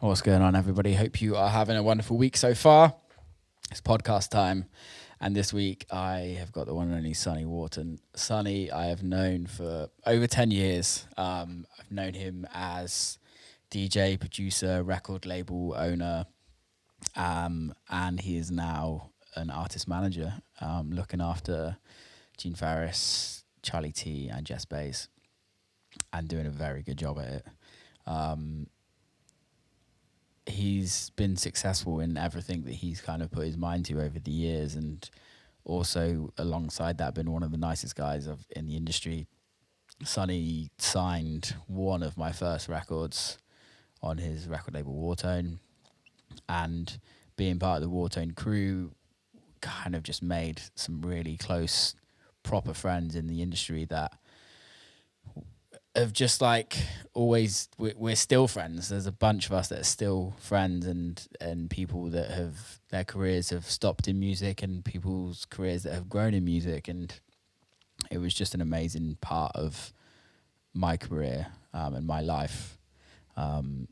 What's going on, everybody? Hope you are having a wonderful week so far. It's podcast time, and this week I have got the one and only Sonny Wharton. Sonny, I have known for over 10 years. I've known him as DJ, producer, record label owner, and he is now an artist manager, looking after Gene Farris, Charlie T, and Jess Bays, and doing a very good job at it. He's been successful in everything that he's kind of put his mind to over the years, and also alongside that been one of the nicest guys in the industry. Sonny signed one of my first records on his record label Whartone, and being part of the Whartone crew kind of just made some really close, proper friends in the industry that of just like always we're still friends. There's a bunch of us that are still friends, and people that have their careers have stopped in music, and people's careers that have grown in music, and it was just an amazing part of my career and my life.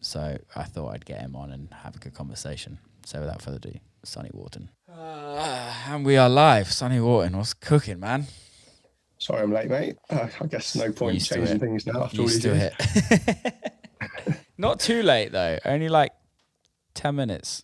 So I thought I'd get him on and have a good conversation. So without further ado, Sonny Wharton. And we are live. Sonny Wharton, what's cooking, man? Sorry I'm late, mate. I guess no point changing things now after all these years. Not too late, though. Only like 10 minutes.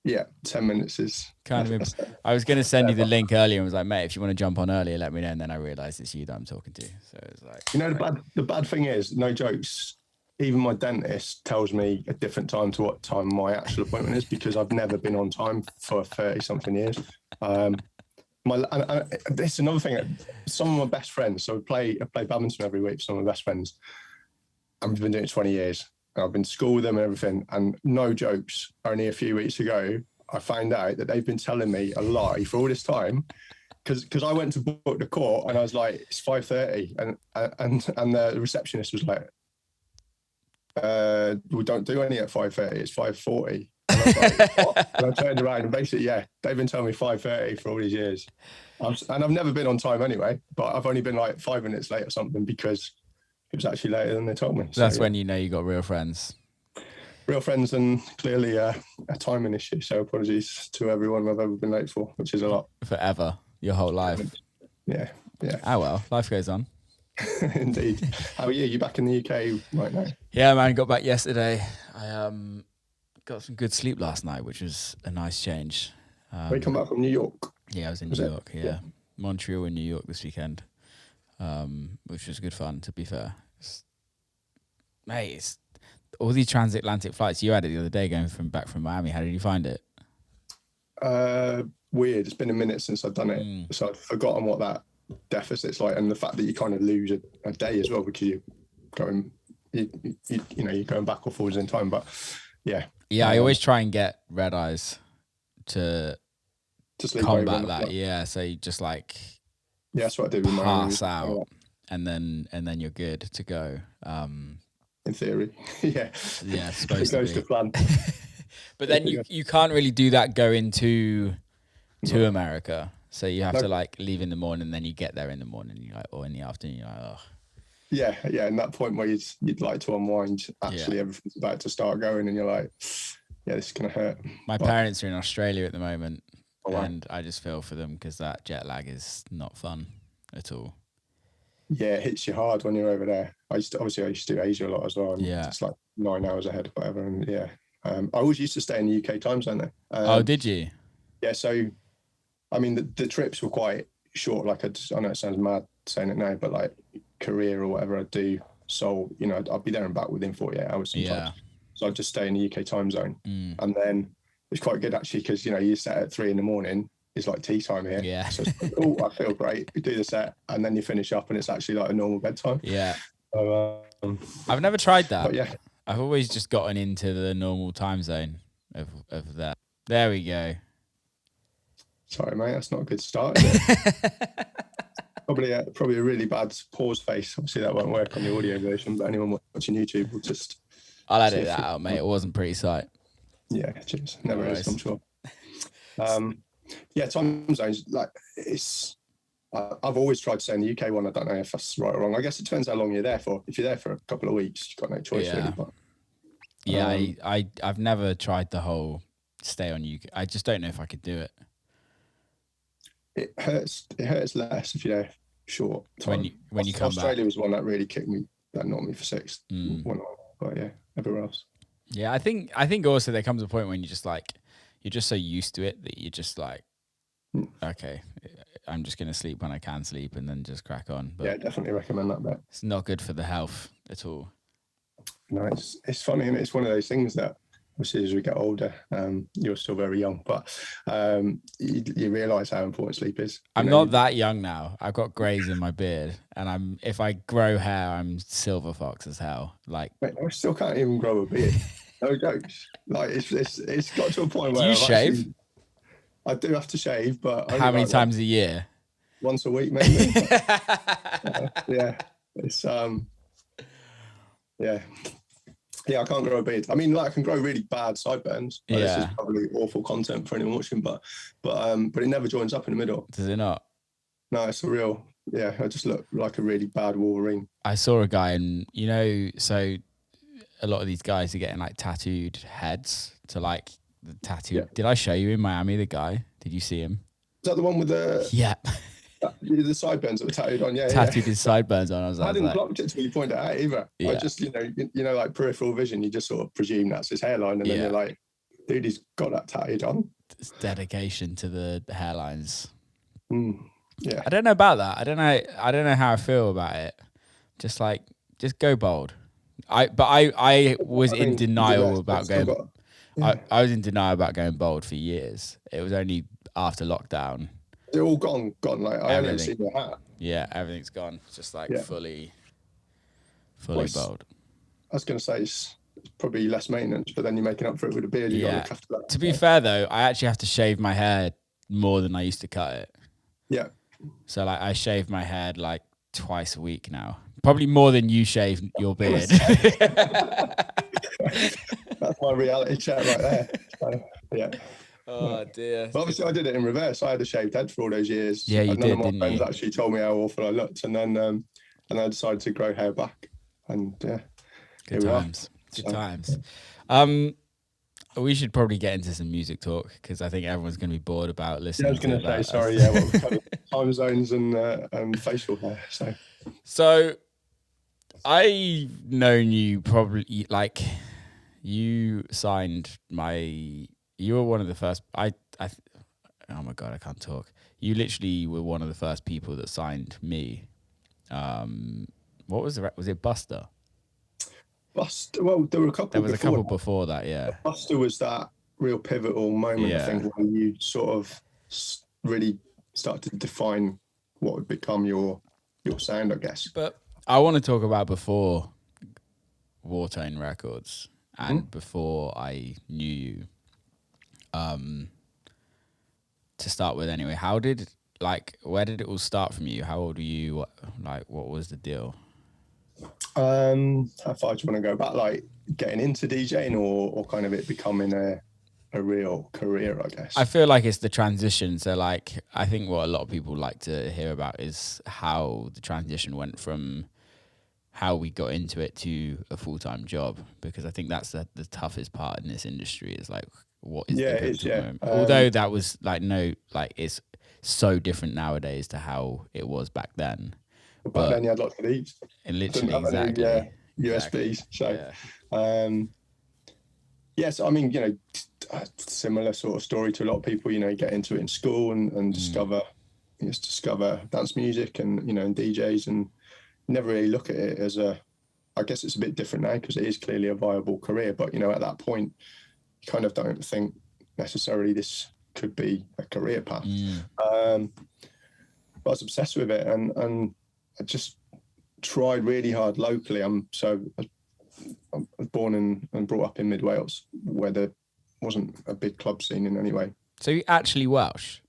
Yeah, 10 minutes is... kind of. I was going to send you the link earlier and was like, mate, if you want to jump on earlier, let me know. And then I realised it's you that I'm talking to. So it's like... You know, the bad thing is, no jokes, even my dentist tells me a different time to what time my actual appointment is, because I've never been on time for 30-something years. This is another thing. Some of my best friends, so I play badminton every week. Some of my best friends, and we've been doing it 20 years. And I've been to school with them and everything. And no jokes, only a few weeks ago, I found out that they've been telling me a lie for all this time. Because I went to book the court and I was like, it's 5:30, and the receptionist was like, we don't do any at 5:30. It's 5:40. And I was like, what? And I turned around and basically, yeah, they've been telling me 5:30 for all these years. And I've never been on time anyway, but I've only been like 5 minutes late or something because it was actually later than they told me. So that's when you know you got real friends. Real friends, and clearly a timing issue. So apologies to everyone I've ever been late for, which is a lot. Forever, your whole life. Yeah. Oh well, life goes on. Indeed. How are you? You back in the UK right now? Yeah, man, got back yesterday. I got some good sleep last night, which was a nice change. You come back from New York? Yeah, I was in New York, yeah. Montreal and New York this weekend, which was good fun, to be fair. Mate, it's all these transatlantic flights. You had it the other day going back from Miami. How did you find it? Weird. It's been a minute since I've done it, so I've forgotten what that deficit's like, and the fact that you kind of lose a day as well because you're going back or forwards in time. But yeah, I always try and get red eyes to combat that. Yeah, so you just like that's what I do with pass out, and then you're good to go. In theory, yeah, supposed it goes to plan. But then you can't really do that going to America. So you have to like leave in the morning, and then you get there in the morning, you're like, or in the afternoon, you're like, oh. Yeah, and that point where you'd like to unwind, actually everything's about to start going, and you're like, yeah, this is gonna hurt. My parents are in Australia at the moment, and I just feel for them because that jet lag is not fun at all. Yeah, it hits you hard when you're over there. I used to do Asia a lot as well. And it's like 9 hours ahead, whatever. And I always used to stay in the UK time zone though. Did you? Yeah, so I mean the trips were quite short. Like I know it sounds mad saying it now, but like career or whatever I do, so I'd be there and back within 48 hours sometimes. Yeah. So I'd just stay in the UK time zone, and then it's quite good actually because you set at 3 a.m. It's like tea time here. Yeah. So it's like, oh, I feel great. We do the set and then you finish up and it's actually like a normal bedtime. Yeah. So, I've never tried that. But yeah. I've always just gotten into the normal time zone of that. There we go. Sorry, mate. That's not a good start, is it? Probably a really bad pause face. Obviously that won't work on the audio version, but anyone watching YouTube will just... I'll edit that out, mate. It wasn't pretty sight. Yeah, cheers. Never is, I'm sure. Time zones, like I've always tried to stay in the UK one. I don't know if that's right or wrong. I guess it depends how long you're there for. If you're there for a couple of weeks, you've got no choice really. But Yeah, I've never tried the whole stay on UK. I just don't know if I could do it. It hurts. It hurts less if you're short time. When you come Australia back. was one that really kicked me, that knocked me for six. But yeah, everywhere else. Yeah, I think also there comes a point when you're just so used to it that you're just like, okay, I'm just gonna sleep when I can sleep and then just crack on. But yeah, definitely recommend that bit. It's not good for the health at all. No, it's funny, and it's one of those things that obviously as we get older, you're still very young, but you realise how important sleep is. I'm not that young now. I've got greys in my beard, and if I grow hair, I'm silver fox as hell. Like, mate, I still can't even grow a beard. No jokes. Like it's got to a point where do you shave? I do have to shave, but how many times a year? Once a week, maybe. Yeah, it's yeah, I can't grow a beard. I mean, like, I can grow really bad sideburns. Yeah. This is probably awful content for anyone watching, but it never joins up in the middle. Does it not? No, it's a real. Yeah, I just look like a really bad Wolverine. I saw a guy, and so a lot of these guys are getting like tattooed heads to like the tattoo. Yeah. Did I show you in Miami the guy? Did you see him? Is that the one with the? Yeah. The sideburns that were tattooed on, tattooed his sideburns on. I didn't clock it till you pointed it out either. Yeah. I just, like peripheral vision, you just sort of presume that's his hairline, and then you're like, dude, he's got that tattooed on. It's dedication to the hairlines. Yeah, I don't know about that. I don't know how I feel about it. Just go bald. I was in denial about going. I was in denial about going bald for years. It was only after lockdown. They're all gone. Like, I haven't seen your hat. Yeah, everything's gone. It's just like fully bald. I was going to say it's probably less maintenance, but then you're making up for it with a beard. You got to look after that. To be fair though, I actually have to shave my hair more than I used to cut it. Yeah. So like I shave my head like twice a week now. Probably more than you shave your beard. That's my reality check right there. So, yeah. Oh dear. But obviously I did it in reverse. I had a shaved head for all those years. Yeah, you did, none of my friends actually told me how awful I looked, and then I decided to grow hair back, and good times. Good times. We should probably get into some music talk because I think everyone's going to be bored about listening. I was going to say, sorry, we've covered time zones and facial hair. So I've known you probably like you signed my. You were one of the first. Oh my God, I can't talk. You literally were one of the first people that signed me. What was was it Buster? Buster. Well, there were a couple. There was a couple before that, yeah. Buster was that real pivotal moment, I think, when you sort of really started to define what would become your sound, I guess. But I want to talk about before Whartone Records and before I knew you. To start with, anyway, where did it all start from you? How old were you? What was the deal? How far do you want to go back? Like getting into DJing or kind of it becoming a real career, I guess? I feel like it's the transition. So like, I think what a lot of people like to hear about is how the transition went from how we got into it to a full-time job, because I think that's the toughest part in this industry is like, what is the pivotal moment? Although that was it's so different nowadays to how it was back then. But then you had lots of these. And literally, exactly. USBs. So, yes, I mean, similar sort of story to a lot of people. You get into it in school and discover dance music and and DJs, and never really look at it as I guess it's a bit different now because it is clearly a viable career. But at that point, you kind of don't think necessarily this could be a career path. But I was obsessed with it, and I just tried really hard locally. I was born and brought up in Mid Wales, where there wasn't a big club scene in any way. So you're actually Welsh?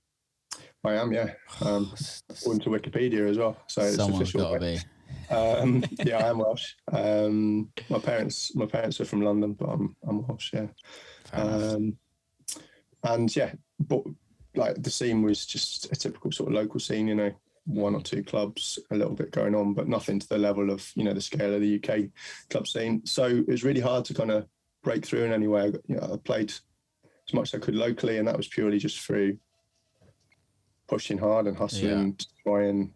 I am, yeah. According to Wikipedia as well. So it's someone's official. Got to be. Yeah, I am Welsh. My parents are from London, but I'm Welsh, yeah. And yeah, but like the scene was just a typical sort of local scene, one or two clubs, a little bit going on, but nothing to the level of, the scale of the UK club scene. So it was really hard to kind of break through in any way. I played as much as I could locally, and that was purely just through pushing hard and hustling to try and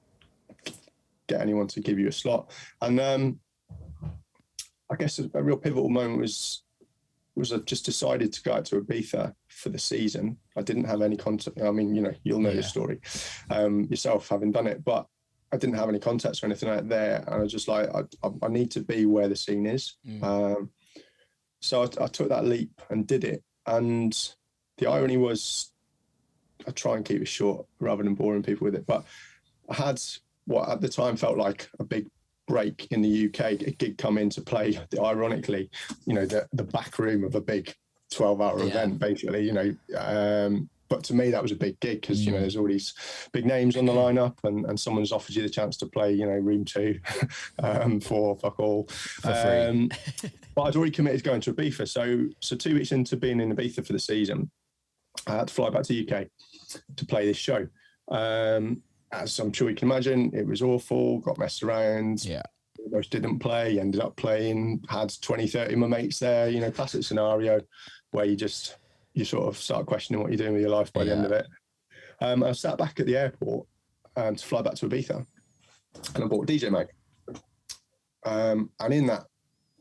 get anyone to give you a slot. And I guess a real pivotal moment was I just decided to go out to Ibiza for the season. I didn't have any contact. I mean, you'll know the story yourself, having done it, but I didn't have any contacts or anything out there. And I was just like, I need to be where the scene is. So I took that leap and did it. And the irony was, I try and keep it short rather than boring people with it, but I had what at the time felt like a big break in the UK. A gig come in to play, ironically, the back room of a big 12-hour event, basically, but to me that was a big gig because there's all these big names on the lineup, and someone's offered you the chance to play room 2 for fuck all for free. But I'd already committed going to Ibiza, so 2 weeks into being in Ibiza for the season, I had to fly back to the UK to play this show. As I'm sure you can imagine, it was awful, got messed around. Almost didn't play, ended up playing, had 20, 30 of my mates there, classic scenario where you sort of start questioning what you're doing with your life by the end of it. I sat back at the airport to fly back to Ibiza, and I bought a DJ mag. And in that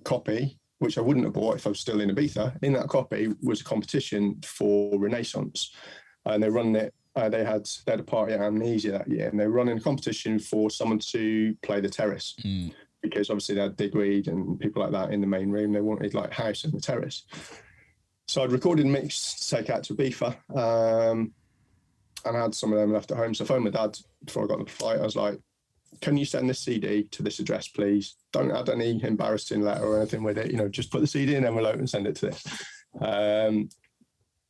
copy, which I wouldn't have bought if I was still in Ibiza, in that copy was a competition for Renaissance. And they run it. They had a party at Amnesia that year, and they were running a competition for someone to play the terrace because obviously they had Digweed and people like that in the main room. They wanted like house in the terrace. So I'd recorded a mix to take out to Ibiza, and I had some of them left at home. So I phoned my dad before I got on the flight. I was like, "Can you send this CD to this address, please? Don't add any embarrassing letter or anything with it. Just put the CD in an envelope and send it to this."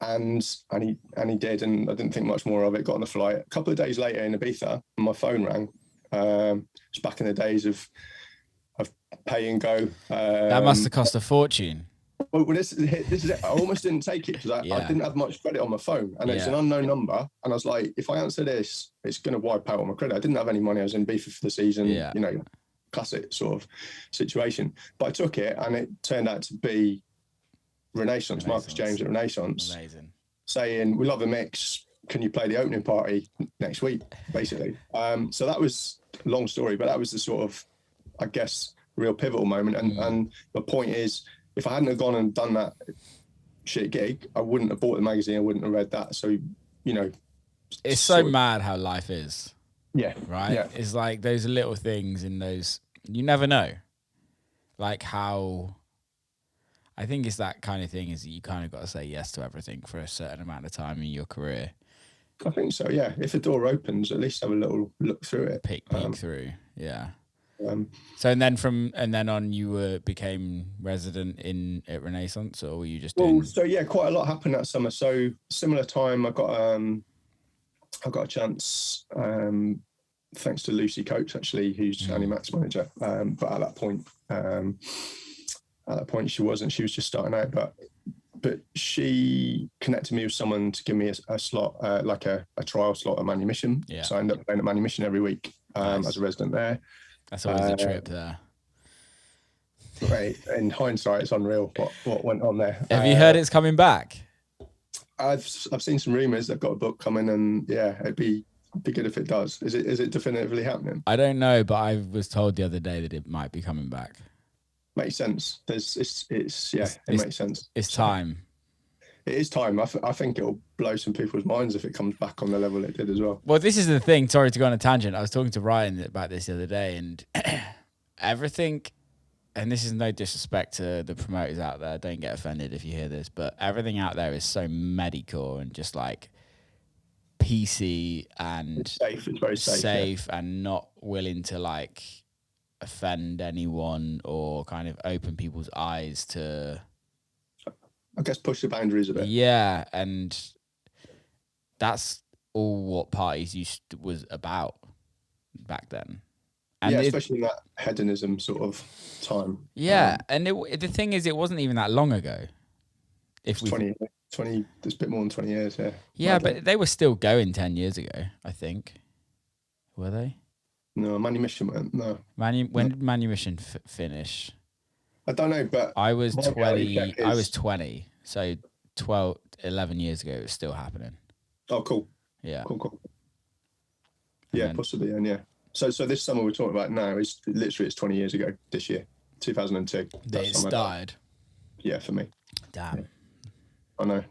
And he did, and I didn't think much more of it. Got on the flight. A couple of days later in Ibiza, my phone rang. It's back in the days of pay and go. That must have cost a fortune. Well, this is it. I almost didn't take it because I didn't have much credit on my phone, and it's an unknown number. And I was like, if I answer this, it's going to wipe out all my credit. I didn't have any money. I was in Ibiza for the season. Classic sort of situation. But I took it, and it turned out to be Renaissance. Marcus James at Renaissance. Amazing. Saying, "We love the mix. Can you play the opening party next week?" Basically. So that was a long story, but that was the sort of, I guess, real pivotal moment. And the point is, if I hadn't have gone and done that shit gig, I wouldn't have bought the magazine. I wouldn't have read that. So, it's so mad how life is. Yeah. Right. Yeah. It's like those little things in those, you never know. Like how, I think it's that kind of thing is that you kind of got to say yes to everything for a certain amount of time in your career. I think so. Yeah. If a door opens, at least have a little look through it. Peek through. Yeah. So and then on you became resident at Renaissance, or were you just doing... So yeah, quite a lot happened that summer. So similar time, I got a chance thanks to Lucy Coates, actually, who's Annie Mac's manager. But at that point she wasn't. She was just starting out. But she connected me with someone to give me a slot, like a trial slot at Manumission. Yeah. So I ended up playing at Manumission every week as a resident there. That's always a trip there. Right. In hindsight, it's unreal what went on there. Have you heard it's coming back? I've seen some rumours they've got a book coming, and yeah, it'd be good if it does. Is it definitively happening? I don't know, but I was told the other day that it might be coming back. Makes sense. It makes sense. It's time. It is time. I think it'll blow some people's minds if it comes back on the level it did as well. Well, this is the thing. Sorry to go on a tangent. I was talking to Ryan about this the other day, and everything, and this is no disrespect to the promoters out there. Don't get offended if you hear this, but everything out there is so medical and just like PC and it's safe. It's very safe and not willing to like offend anyone or kind of open people's eyes to, I guess, push the boundaries a bit. Yeah, and that's all what parties was about back then. And especially in that hedonism sort of time. Yeah, and the thing is, it wasn't even that long ago. If 20, there's a bit more than 20 years, yeah. Yeah, but they were still going 10 years ago, I think. Were they? No, Manumission went, no. When did Manumission finish? I don't know, but I was my reality 20. check I was is- 20. So 12, 11 years ago, it was still happening. Oh, cool. Yeah. Cool. And Yeah, then- possibly. And yeah. So this summer we're talking about now is literally it's 20 years ago this year, 2002. That it started. Yeah, for me. Damn. Yeah. I know.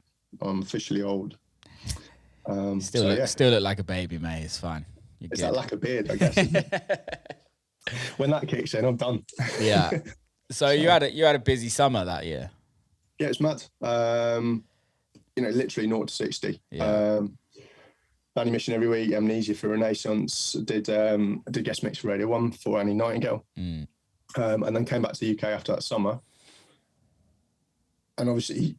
I'm officially old. Still look like a baby, mate. It's fine. You're it's good. that lack of beard, I guess. Isn't it? When that kicks in, I'm done. Yeah. So you had a busy summer that year. Yeah, it's mad. Literally 0 to 60. Yeah. Animation every week, Amnesia for Renaissance, did guest mix for Radio 1 for Annie Nightingale. And then came back to the UK after that summer. And obviously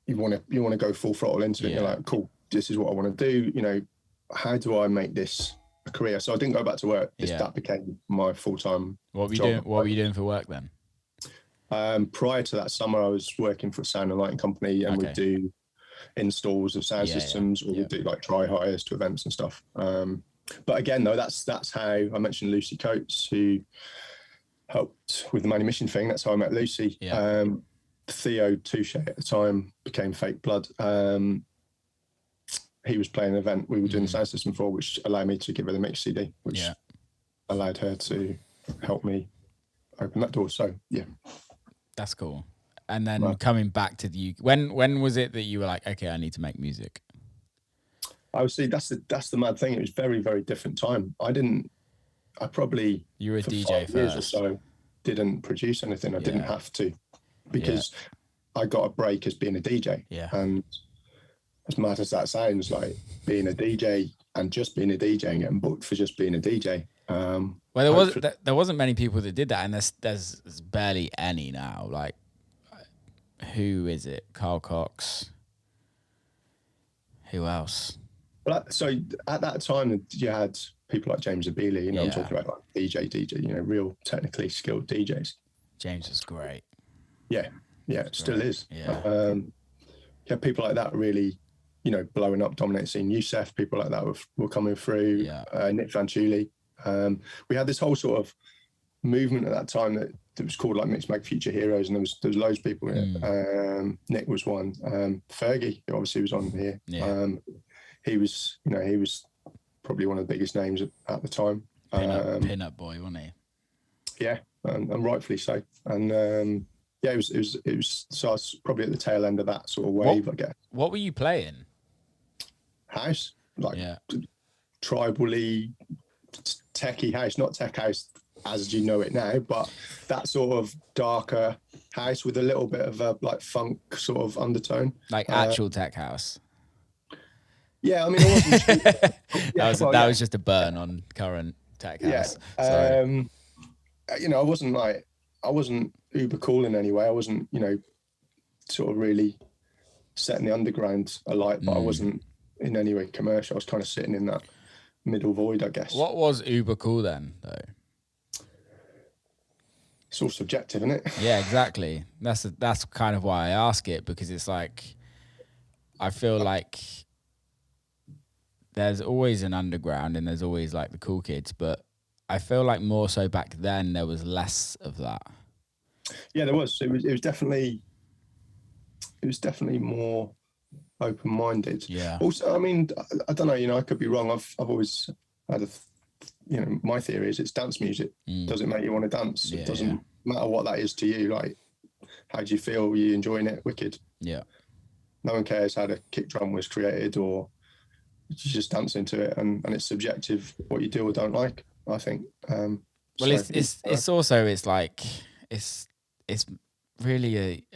you want to go full throttle into it. Yeah. You're like, cool, this is what I want to do. How do I make this a career? So I didn't go back to work. That became my full-time job. What were you doing for work then? Prior to that summer, I was working for a sound and lighting company, and we'd do installs of sound systems, or we'd do like try hires to events and stuff. But again, though, that's how I mentioned Lucy Coates, who helped with the Manumission thing. That's how I met Lucy. Yeah. Theo Touche at the time became Fake Blood. He was playing an event we were doing the sound system for, which allowed me to give her the mix CD, which allowed her to help me open that door. So yeah, that's cool. And then coming back to the UK, when was it that you were like, okay, I need to make music? I would say that's the mad thing. It was very, very different time. I probably you were a for DJ 5 years first. or so didn't produce anything. I didn't have to, because I got a break as being a DJ. Yeah. And as mad as that sounds, like being a DJ and just being a DJ and getting booked for just being a DJ. Well, there wasn't many people that did that, and there's barely any now. Like, who is it? Carl Cox. Who else? Well, so at that time, you had people like James Abili. I'm talking about like DJ. Real technically skilled DJs. James was great. Yeah, still is. Yeah. People like that really, blowing up, dominating scene. Youssef, people like that were coming through. Yeah. Nick Fanciulli. We had this whole sort of movement at that time that was called like Mixed Mag Future Heroes, and there was loads of people in it. Nick was one. Fergie, who obviously was on here. Yeah. He was probably one of the biggest names at the time. Pin-up boy, wasn't he? Yeah, and rightfully so. And it was. So I was probably at the tail end of that sort of wave, I guess. What were you playing? House, tribally, techie house, not tech house as you know it now, but that sort of darker house with a little bit of a like funk sort of undertone. Like actual tech house. Yeah, I mean, it wasn't. that was just a burn on current tech house. Yeah. I wasn't uber cool in any way. I wasn't, sort of really setting the underground alight, but I wasn't in any way commercial. I was kind of sitting in that middle void, I guess. What was uber cool then, though? It's all subjective, isn't it? Yeah, exactly. That's kind of why I ask it, because it's like, I feel like there's always an underground and there's always like the cool kids, but I feel like more so back then there was less of that. Yeah, there was. It was definitely more open-minded. Yeah. Also, I mean, I don't know. I could be wrong. I've always had my theory is it's dance music. Does it make you want to dance? Yeah, it doesn't matter what that is to you. Like, how do you feel? Are you enjoying it? Wicked. Yeah. No one cares how the kick drum was created, or you just dance into it, and it's subjective what you do or don't like, I think. Well, it's also it's really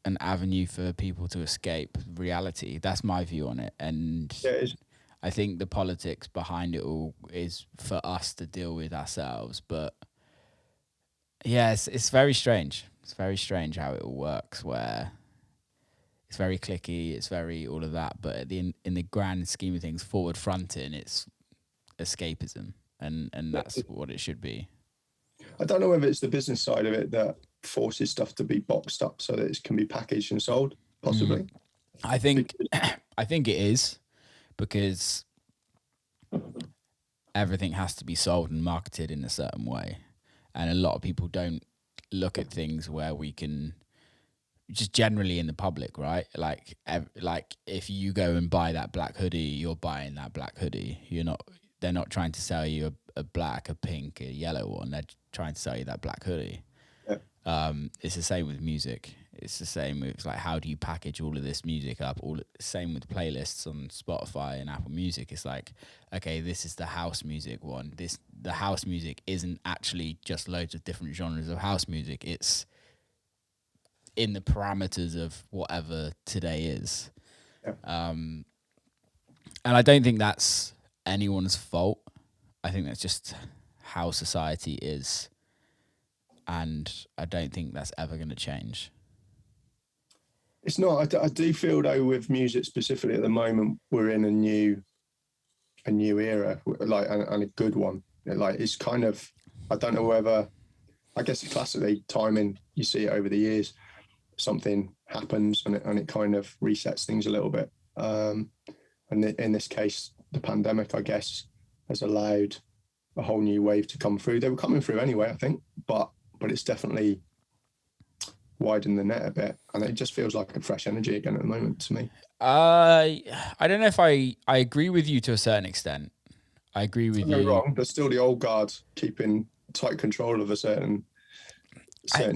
an avenue for people to escape reality. That's my view on it, and I think the politics behind it all is for us to deal with ourselves. But yeah, it's very strange. It's very strange how it all works, where it's very clicky, it's very all of that, but in the grand scheme of things, forward fronting, it's escapism, and that's what it should be. I don't know whether it's the business side of it that forces stuff to be boxed up so that it can be packaged and sold, possibly. I think it is, because everything has to be sold and marketed in a certain way, and a lot of people don't look at things where we can just generally in the public, right? Like if you go and buy that black hoodie, you're buying that black hoodie. They're not trying to sell you a black, a pink, a yellow one. They're trying to sell you that black hoodie. Yeah. It's the same with music. It's the same with like, how do you package all of this music up? Same with playlists on Spotify and Apple Music. It's like, okay, this is the house music one. The house music isn't actually just loads of different genres of house music. It's in the parameters of whatever today is. Yeah. And I don't think that's anyone's fault. I think that's just how society is. And I don't think that's ever going to change. It's not. I do feel though, with music specifically at the moment, we're in a new era, like, and a good one. Like, it's kind of, I don't know whether, I guess classically timing, you see it over the years, something happens and it kind of resets things a little bit. And in this case, the pandemic, I guess, has allowed a whole new wave to come through. They were coming through anyway, I think, but it's definitely widen the net a bit, and it just feels like a fresh energy again at the moment to me. I don't know if I agree with you to a certain extent. I agree with you. No, wrong. There's still the old guard keeping tight control of a certain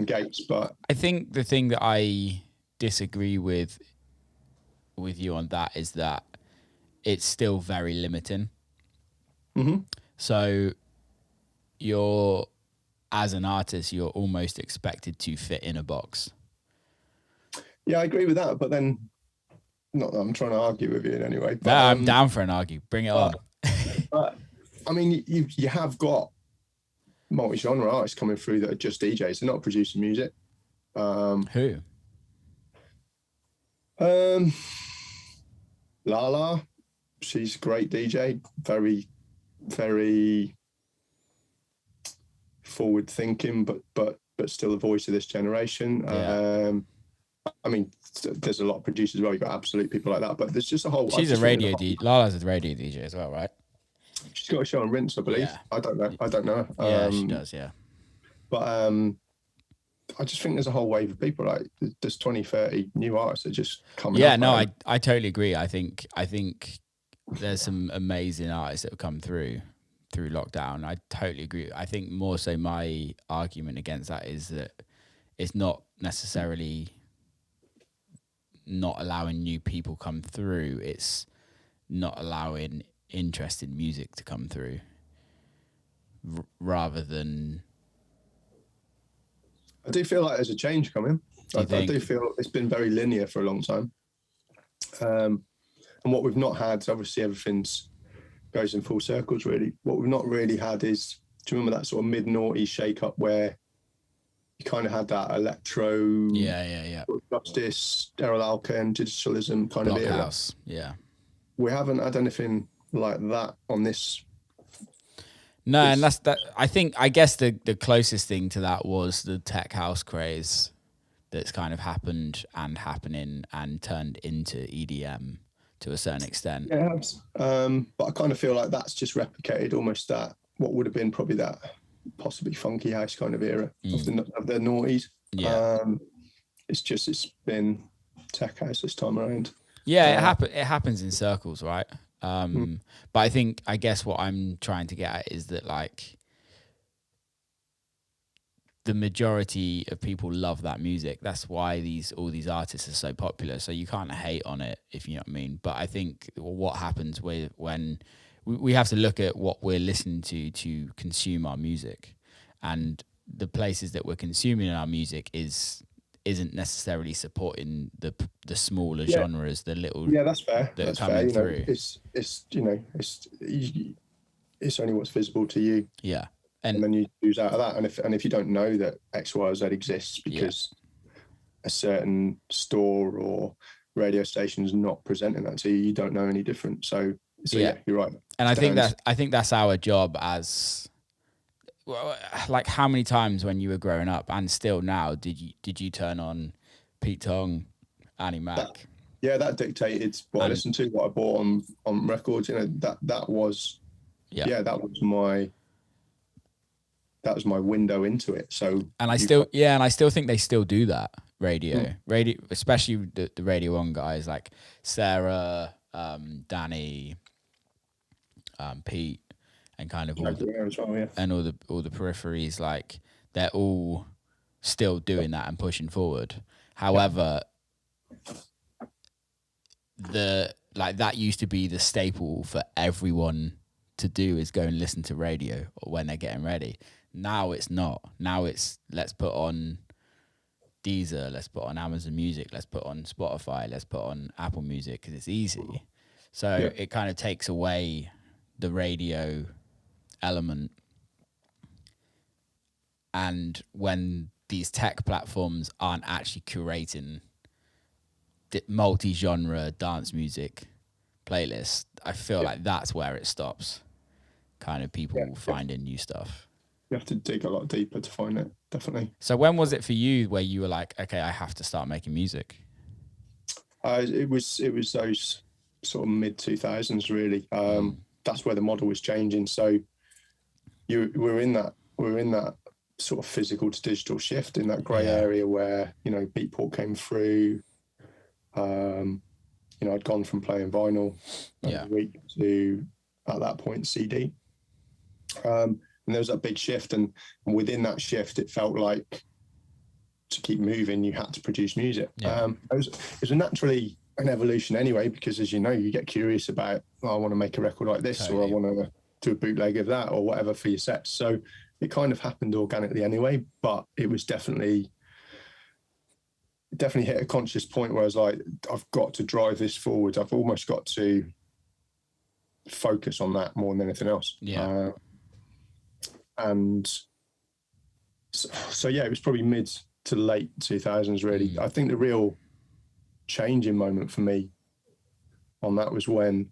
gates, but I think the thing that I disagree with you on that is that it's still very limiting. Mm-hmm. So as an artist, you're almost expected to fit in a box. Yeah, I agree with that. But then, not that I'm trying to argue with you in any way. But, no, I'm down for an argue. Bring it on. But I mean, you have got multi-genre artists coming through that are just DJs. They're not producing music. Who? Lala. She's a great DJ. Very, very forward thinking, but still the voice of this generation. Yeah. I mean, there's a lot of producers as well. You've got absolute people like that, but there's just a whole. She's a radio DJ. Lala's a radio DJ as well, right? She's got a show on Rinse, I believe. Yeah. I don't know. Yeah, she does. Yeah. But I just think there's a whole wave of people. Like, there's 20, 30 new artists that just come. Yeah, no, I totally agree. I think there's some amazing artists that have come through lockdown. I totally agree. I think more so my argument against that is that it's not necessarily not allowing new people come through. It's not allowing interested music to come through rather than... I do feel like there's a change coming. I do feel it's been very linear for a long time. And what we've not had, obviously everything's goes in full circles really. What we've not really had is, do you remember that sort of mid-noughties shake-up where you kind of had that electro, Justice, Daryl Alken, digitalism kind of era? House, yeah. We haven't had anything like that on this. No, and that's that. I guess the closest thing to that was the tech house craze that's kind of happened and happening and turned into EDM to a certain extent. Yeah, it has. But I kind of feel like that's just replicated almost that, what would have been probably that possibly funky house kind of era of the noughties. Yeah. It's been tech house this time around. Yeah, it happens in circles, right? But I guess what I'm trying to get at is that, like, the majority of people love that music. That's why all these artists are so popular. So you can't hate on it, if you know what I mean. But I think what happens when we have to look at what we're listening to consume our music, and the places that we're consuming our music isn't necessarily supporting the smaller genres, the little that's fair. That's coming through. It's only what's visible to you. Yeah. And then you choose out of that. And if you don't know that X, Y, or Z exists because a certain store or radio station is not presenting that to you, you don't know any different. So you're right. And I think that's our job as, well, like, how many times when you were growing up and still now did you turn on Pete Tong, Annie Mac? That dictated what I listened to, what I bought on records. You know, that was that was that was my window into it. So, and I still think they still do that. Radio, especially the Radio 1 guys like Sarah, Danny, Pete, and kind of and all the peripheries. Like they're all still doing that and pushing forward. However, that used to be the staple for everyone to do, is go and listen to radio when they're getting ready. Now it's not. Now it's, let's put on Deezer, let's put on Amazon Music, let's put on Spotify, let's put on Apple Music, because it's easy. So it kind of takes away the radio element. And when these tech platforms aren't actually curating multi-genre dance music playlists, I feel like that's where it stops. Kind of people finding new stuff. You have to dig a lot deeper to find it, definitely. So when was it for you where you were like, okay, I have to start making music? It was those sort of mid 2000s really. That's where the model was changing. So we're in that sort of physical to digital shift, in that grey area where, you know, Beatport came through. You know, I'd gone from playing vinyl every week to, at that point, CD. And there was that big shift, and within that shift, it felt like to keep moving, you had to produce music. It was naturally an evolution anyway, because as you know, you get curious about, I want to make a record like this, or I want to do a bootleg of that, or whatever for your sets. So it kind of happened organically anyway, but it was definitely hit a conscious point where I was like, I've got to drive this forward. I've almost got to focus on that more than anything else. And so it was probably mid to late 2000s really. I think the real changing moment for me on that was when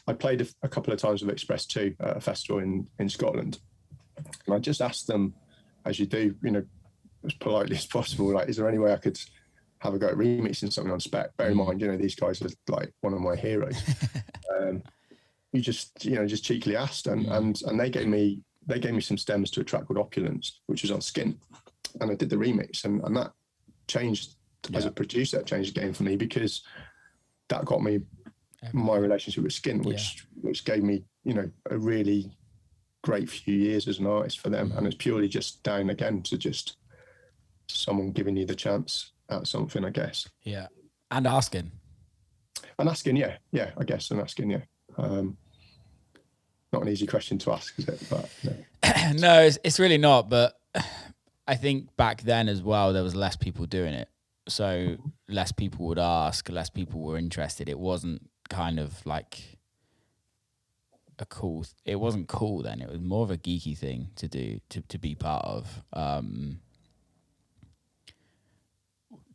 I played a couple of times with Express 2 at a festival in Scotland, and I just asked them, as you do, you know, as politely as possible, like, is there any way I could have a go at remixing something on spec? Bear in mind, you know, these guys are like one of my heroes. You just cheekily asked, and they gave me some stems to a track called Opulence, which was on Skin, and I did the remix, and that changed as a producer. That changed the game for me, because that got me my relationship with Skin, which gave me, you know, a really great few years as an artist for them. And it's purely just down again to just someone giving you the chance at something, I guess. Yeah. And asking. I guess. Not an easy question to ask, is it? But no, no, it's really not. But I think back then as well, there was less people doing it. So less people would ask, less people were interested. It wasn't kind of like it wasn't cool then. It was more of a geeky thing to do, to be part of.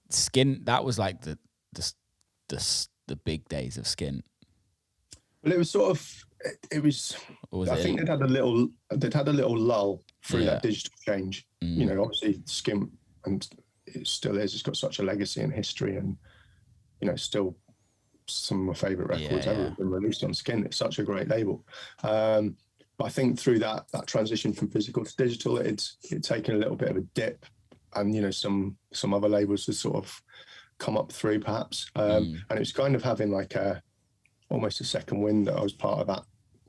Skin, that was like the big days of Skin. Well, it was sort of, I think they'd had a little lull through that digital change. You know, obviously Skin, and it still is, it's got such a legacy and history, and, you know, still some of my favourite records ever been released on Skin. It's such a great label. But I think through that transition from physical to digital, it's taken a little bit of a dip, and, you know, some other labels have sort of come up through perhaps. And it was kind of having like almost a second wind that I was part of that.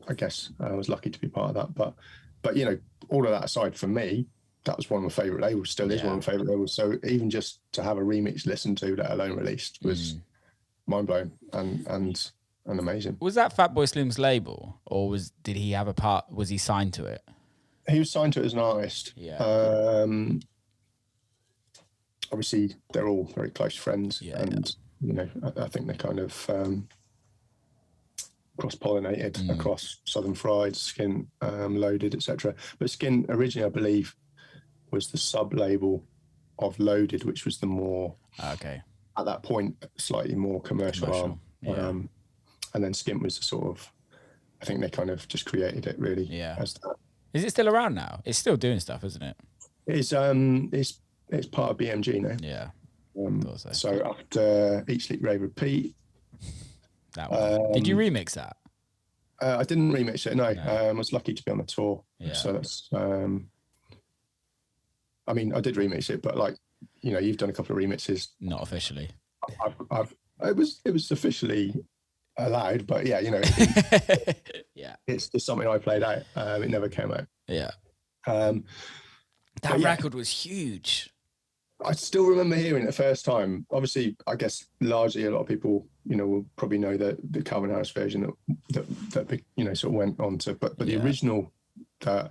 I guess I was lucky to be part of that. But you know, all of that aside, for me, that was one of my favourite labels, still is one of my favourite labels. So even just to have a remix listened to, let alone released, was mind-blowing and amazing. Was that Fatboy Slim's label, or did he have a part, was he signed to it? He was signed to it as an artist. Obviously they're all very close friends, and you know, I think they kind of cross-pollinated across Southern Fried, Skin, Loaded, etc. But Skin originally, I believe, was the sub-label of Loaded, which was the more at that point slightly more commercial arm. And then Skin was the sort of, I think they kind of just created it really. As that. Is it still around now? It's still doing stuff, isn't it? It's part of BMG now. Yeah. So after Eat, Sleep, Rave, Repeat. That one. Did you remix that? I didn't remix it, no. I was lucky to be on the tour. So that's I mean, I did remix it, but like, you know, you've done a couple of remixes. Not officially. It was officially allowed, but yeah, you know, yeah, it's just something I played out. It never came out. Yeah. Um, That record was huge. I still remember hearing it the first time. Obviously, I guess largely a lot of people, you know, will probably know the Calvin Harris version that you know, sort of went on to, but the original, I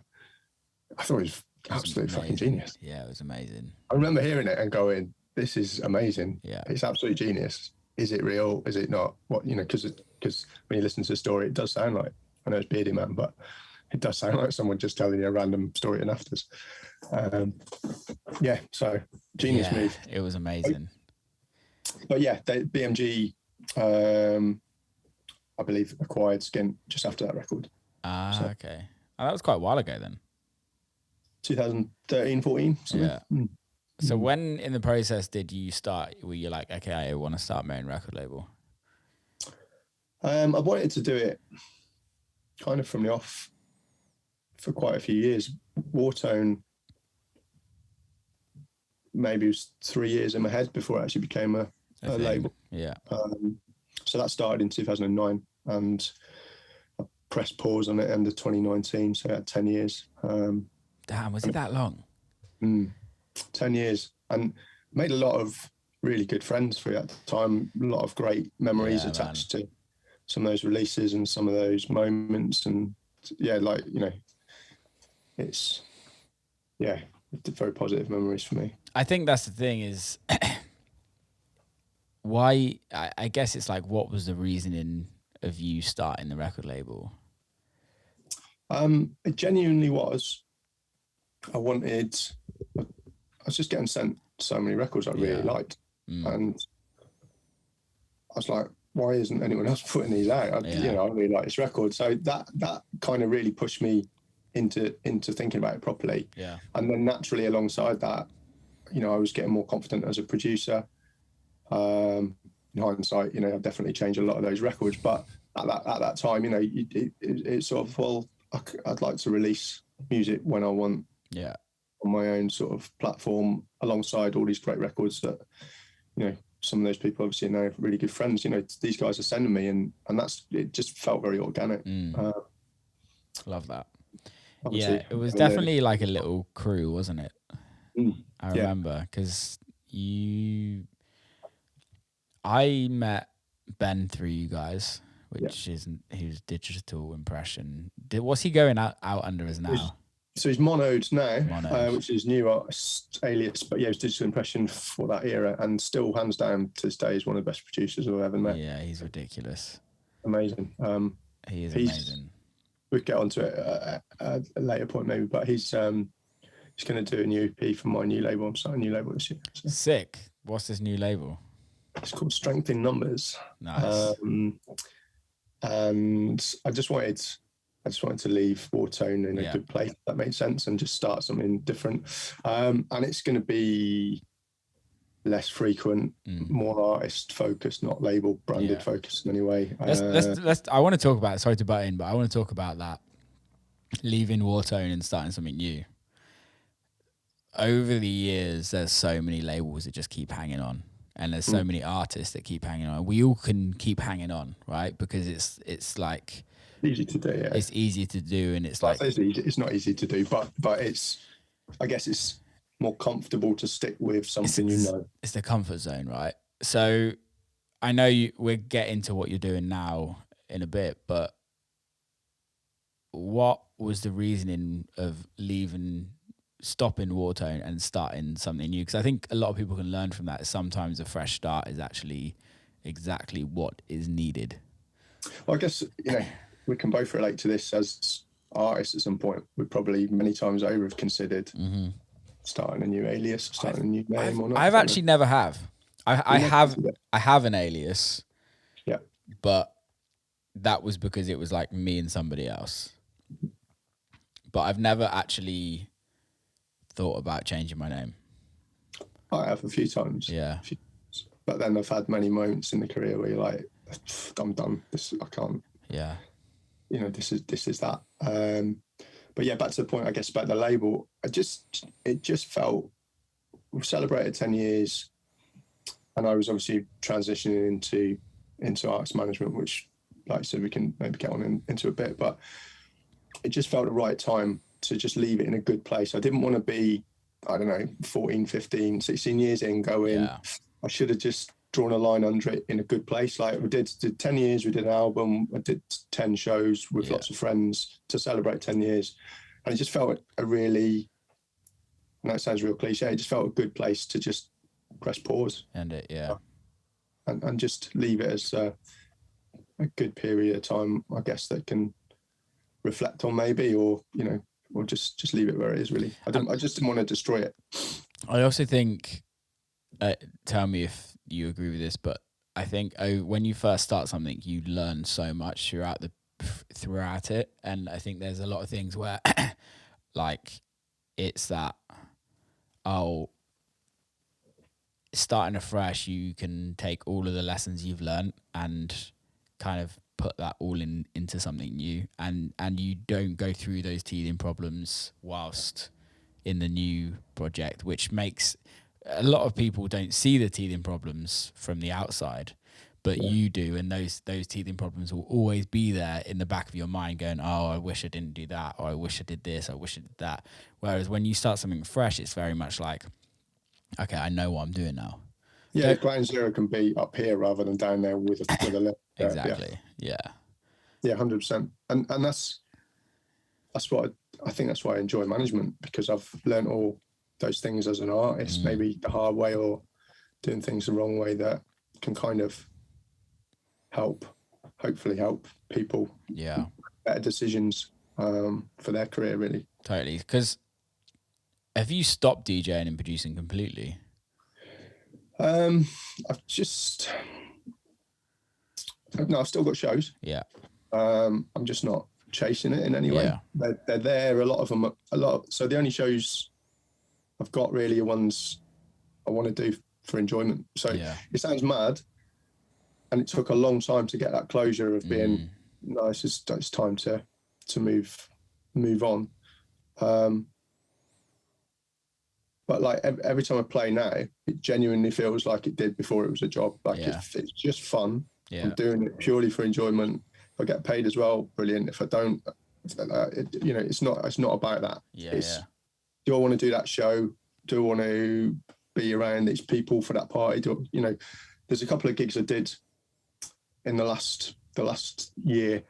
thought it was absolutely fucking genius. Yeah, it was amazing. I remember hearing it and going, "This is amazing. Yeah, it's absolutely genius. Is it real? Is it not? What, you know?" Because when you listen to the story, it does sound like, I know it's Beardy Man, but it does sound like someone just telling you a random story and afters. Yeah, so genius move. It was amazing. But yeah, BMG, I believe, acquired Skin just after that record. Okay. Oh, that was quite a while ago then. 2013, 14. Something. Yeah. So when in the process did you start? Were you like, okay, I want to start my own record label? I wanted to do it kind of from the off for quite a few years. Whartone maybe was 3 years in my head before it actually became a label. Yeah. So that started in 2009, and I pressed pause on it end of 2019. So I had 10 years. Damn, was it that long? 10 years, and made a lot of really good friends through that time. A lot of great memories attached to some of those releases and some of those moments. And yeah, like, you know, it's very positive memories for me. I think that's the thing is why, I guess it's like, what was the reasoning of you starting the record label? It genuinely was. I was just getting sent so many records I really liked. And I was like, why isn't anyone else putting these out? You know, I really like this record. So that kind of really pushed me into thinking about it properly. Yeah. And then naturally alongside that, you know, I was getting more confident as a producer. In hindsight, you know, I've definitely changed a lot of those records, but at that time, you know, it sort of, well, I'd like to release music when I want. Yeah. On my own sort of platform, alongside all these great records that, you know, some of those people obviously now are really good friends. You know, these guys are sending me, and it just felt very organic. Love that. Yeah, it was definitely like a little crew, wasn't it? I remember because I met Ben through you guys, which isn't his digital impression. What's he going out under as now? So he's Monoed now, which is new artist alias, but yeah, his digital impression for that era, and still hands down to this day is one of the best producers I've ever met. Yeah, he's ridiculous. Amazing. He is amazing. We'll get onto it at a later point maybe, but he's going to do a new EP for my new label. I'm starting a new label this year. So. Sick. What's this new label? It's called Strength in Numbers. Nice. And I just wanted to leave Whartone in a good place, if that made sense, and just start something different. And it's going to be less frequent, more artist focused, not label branded focused in any way. Let's. I want to talk about. Sorry to butt in, but I want to talk about that. Leaving Whartone and starting something new. Over the years, there's so many labels that just keep hanging on, and there's so many artists that keep hanging on. We all can keep hanging on, right? Because it's like easy to do. Yeah, it's easy to do, and it's like it's not easy to do, but it's. I guess it's more comfortable to stick with something you know. It's the comfort zone, right? So I know we're getting to what you're doing now in a bit, but what was the reasoning of stopping Whartone and starting something new? Because I think a lot of people can learn from that. Sometimes a fresh start is actually exactly what is needed. Well, I guess, you know, we can both relate to this as artists at some point. We probably many times over have considered starting a new alias, starting a new name or not. I've actually never have. I have an alias. Yeah. But that was because it was like me and somebody else. But I've never actually thought about changing my name. I have a few times. Yeah. But then I've had many moments in the career where you're like, I'm done. I can't. Yeah. You know, this is that. but yeah, back to the point, I guess, about the label. It just felt, we've celebrated 10 years, and I was obviously transitioning into arts management, which, like I said, we can maybe get on into a bit, but it just felt the right time to just leave it in a good place. I didn't want to be, I don't know, 14, 15, 16 years in going, I should have just drawn a line under it in a good place. Like we did 10 years, we did an album, I did 10 shows with lots of friends to celebrate 10 years. And it just felt a really, and that sounds real cliche, it just felt a good place to just press pause. And it, and just leave it as a good period of time, I guess, that can reflect on maybe, or, you know, or just leave it where it is, really. I just didn't want to destroy it. I also think, tell me if you agree with this, but I think when you first start something, you learn so much throughout it. And I think there's a lot of things where like it's that, starting afresh, you can take all of the lessons you've learned and kind of put that all into something new, and you don't go through those teething problems whilst in the new project, which makes a lot of people don't see the teething problems from the outside, but you do, and those teething problems will always be there in the back of your mind going, oh, I wish I didn't do that, or I wish I did this, I wish I did that. Whereas when you start something fresh, it's very much like, okay, I know what I'm doing now. Yeah, ground zero can be up here rather than down there with a lip. Exactly. Yeah, 100%. And that's what I think that's why I enjoy management, because I've learned all those things as an artist, maybe the hard way or doing things the wrong way, that can kind of hopefully help people better decisions for their career, really. Totally. Because have you stopped DJing and producing completely? I've still got shows. Yeah. I'm just not chasing it in any way. They're there, a lot of them. So the only shows I've got really are ones I want to do for enjoyment. So it sounds mad, and it took a long time to get that closure of being, no, it's time to move on. But like every time I play now, it genuinely feels like it did before it was a job. Like it's just fun. I'm doing it purely for enjoyment. If I get paid as well, brilliant. If I don't, it's not about that. Do I want to do that show? Do I want to be around these people for that party? There's a couple of gigs I did in the last year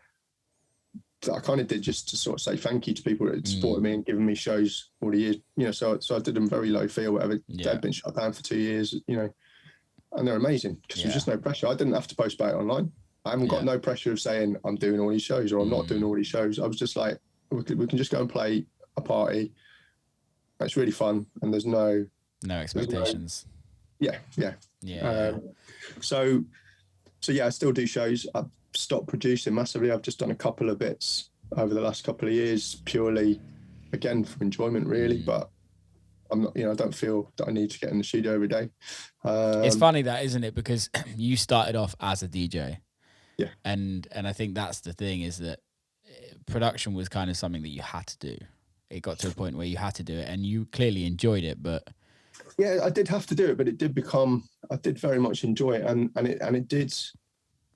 that I kind of did just to sort of say thank you to people that had supported me and given me shows all the years. So I did them very low fee or whatever. They'd been shut down for 2 years, and they're amazing because there's just no pressure. I didn't have to post about it online. I haven't got no pressure of saying I'm doing all these shows or I'm not doing all these shows. I was just like, we can just go and play a party. It's really fun, and there's no expectations. So I still do shows. I've stopped producing massively. I've just done a couple of bits over the last couple of years, purely again for enjoyment, really. But I'm not, I don't feel that I need to get in the studio every day. It's funny that, isn't it? Because you started off as a DJ. Yeah. And I think that's the thing, is that production was kind of something that you had to do. It got to a point where you had to do it, and you clearly enjoyed it, but yeah, I did have to do it, but it did I did very much enjoy it, and it did,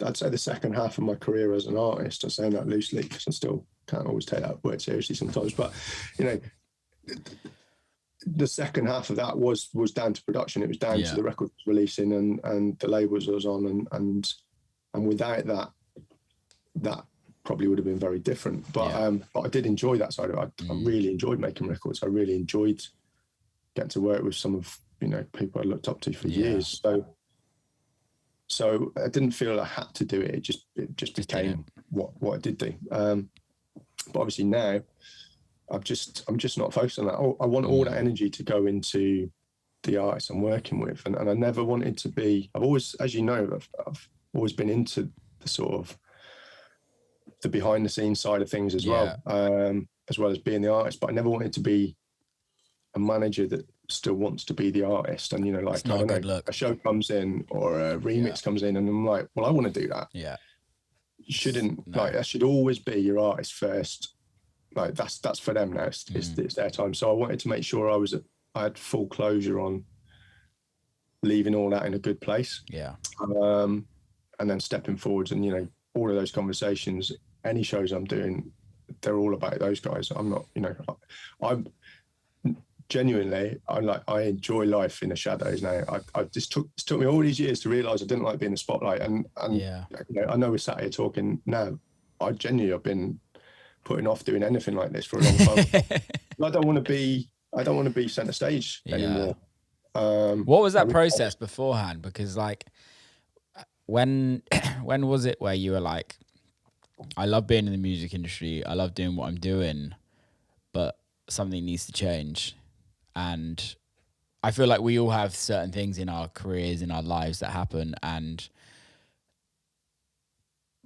I'd say, the second half of my career as an artist. I'm saying that loosely because I still can't always take that word seriously sometimes, but the second half of that was down to production. It was down to the records releasing and the labels I was on, and without that probably would have been very different. But I did enjoy that side of it. I really enjoyed making records. I really enjoyed getting to work with some of people I looked up to for years. So I didn't feel I had to do it. It just became what I did do. But obviously now I'm just not focused on that. I want all that energy to go into the artists I'm working with, and I never wanted to be. I've always, as you know, I've always been into the sort of the behind the scenes side of things as well as being the artist. But I never wanted to be a manager that still wants to be the artist. And like, I don't know, a show comes in or a remix comes in, and I'm like, well, I want to do that. Yeah, you shouldn't. That should always be your artist first, like that's for them now. It's their time. So I wanted to make sure I had full closure on leaving all that in a good place. Yeah. And then stepping forwards, and all of those conversations, any shows I'm doing, they're all about those guys. I'm not, I'm genuinely, I enjoy life in the shadows now. It took me all these years to realise I didn't like being in the spotlight, and yeah. I know we're sat here talking now. I genuinely have been putting off doing anything like this for a long time. I don't want to be centre stage anymore. What was that process beforehand? Because like, when was it where you were like, I love being in the music industry, I love doing what I'm doing, but something needs to change? And I feel like we all have certain things in our careers, in our lives that happen, and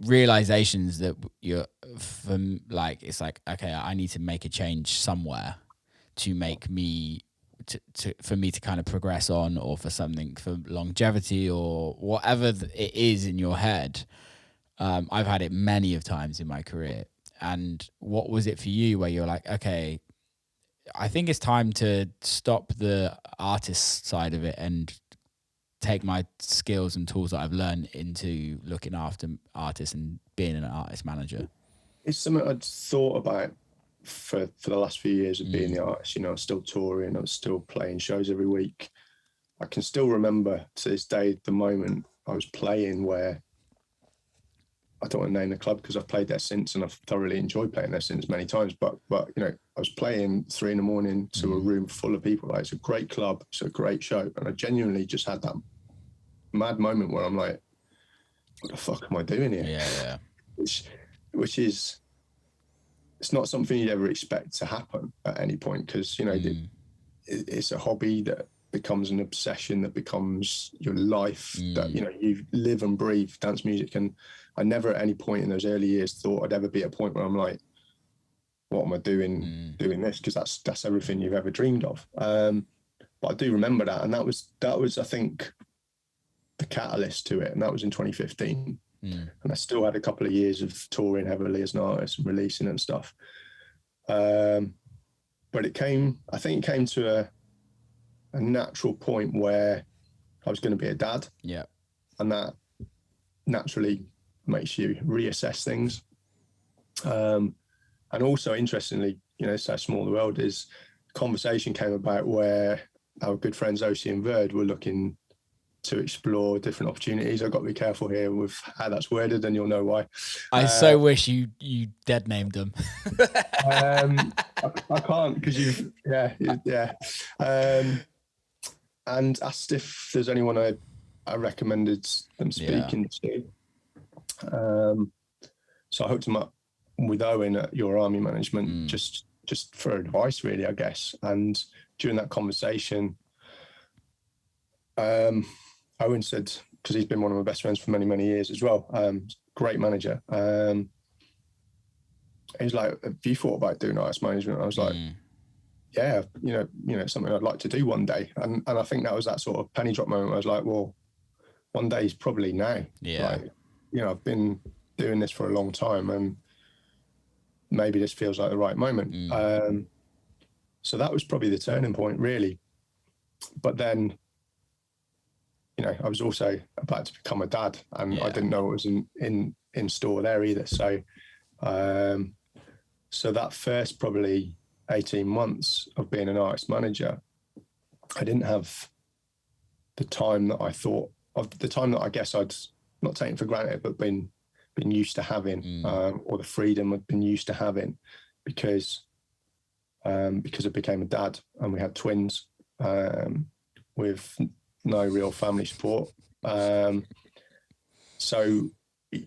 realizations that it's like, okay, I need to make a change somewhere to make me for me to kind of progress on, or for something, for longevity, or whatever it is in your head. I've had it many of times in my career. And what was it for you where you're like, okay, I think it's time to stop the artist side of it and take my skills and tools that I've learned into looking after artists and being an artist manager? It's something I'd thought about for the last few years of being the artist. I was still touring, I was still playing shows every week. I can still remember to this day the moment I was playing where, I don't want to name the club because I've played there since and I've thoroughly enjoyed playing there since many times, but I was playing 3 a.m. to a room full of people. Like, it's a great club, it's a great show, and I genuinely just had that mad moment where I'm like, what the fuck am I doing here? Yeah. Which is, it's not something you'd ever expect to happen at any point, because it's a hobby that becomes an obsession, that becomes your life, that you live and breathe dance music. And I never at any point in those early years thought I'd ever be at a point where I'm like, what am I doing this? Because that's everything you've ever dreamed of. But I do remember that, and that was I think the catalyst to it, and that was in 2015. And I still had a couple of years of touring heavily as an artist and releasing and stuff. But I think it came to a natural point where I was going to be a dad. Yeah. And that naturally makes you reassess things. And also, interestingly, it's how small the world is. Conversation came about where our good friends Osi and Verd were looking to explore different opportunities. I've got to be careful here with how that's worded, and you'll know why. I so wish you dead named them. I can't, because and asked if there's anyone I recommended them speaking to. So I hooked them up with Owen at Your Army Management, just for advice, really, I guess. And during that conversation, Owen said, because he's been one of my best friends for many, many years as well, great manager. He's like, have you thought about doing artist management? I was like, yeah, something I'd like to do one day. And I think that was that sort of penny drop moment where I was like, well, one day is probably now. Yeah. Like, I've been doing this for a long time, and maybe this feels like the right moment. So that was probably the turning point, really. But then, I was also about to become a dad, and I didn't know what was in store there either. So, so that first probably 18 months of being an artist manager, I didn't have the time that I thought of, the time that I guess I'd not taken for granted, but been used to having, or the freedom I'd been used to having, because I became a dad and we had twins, with no real family support. So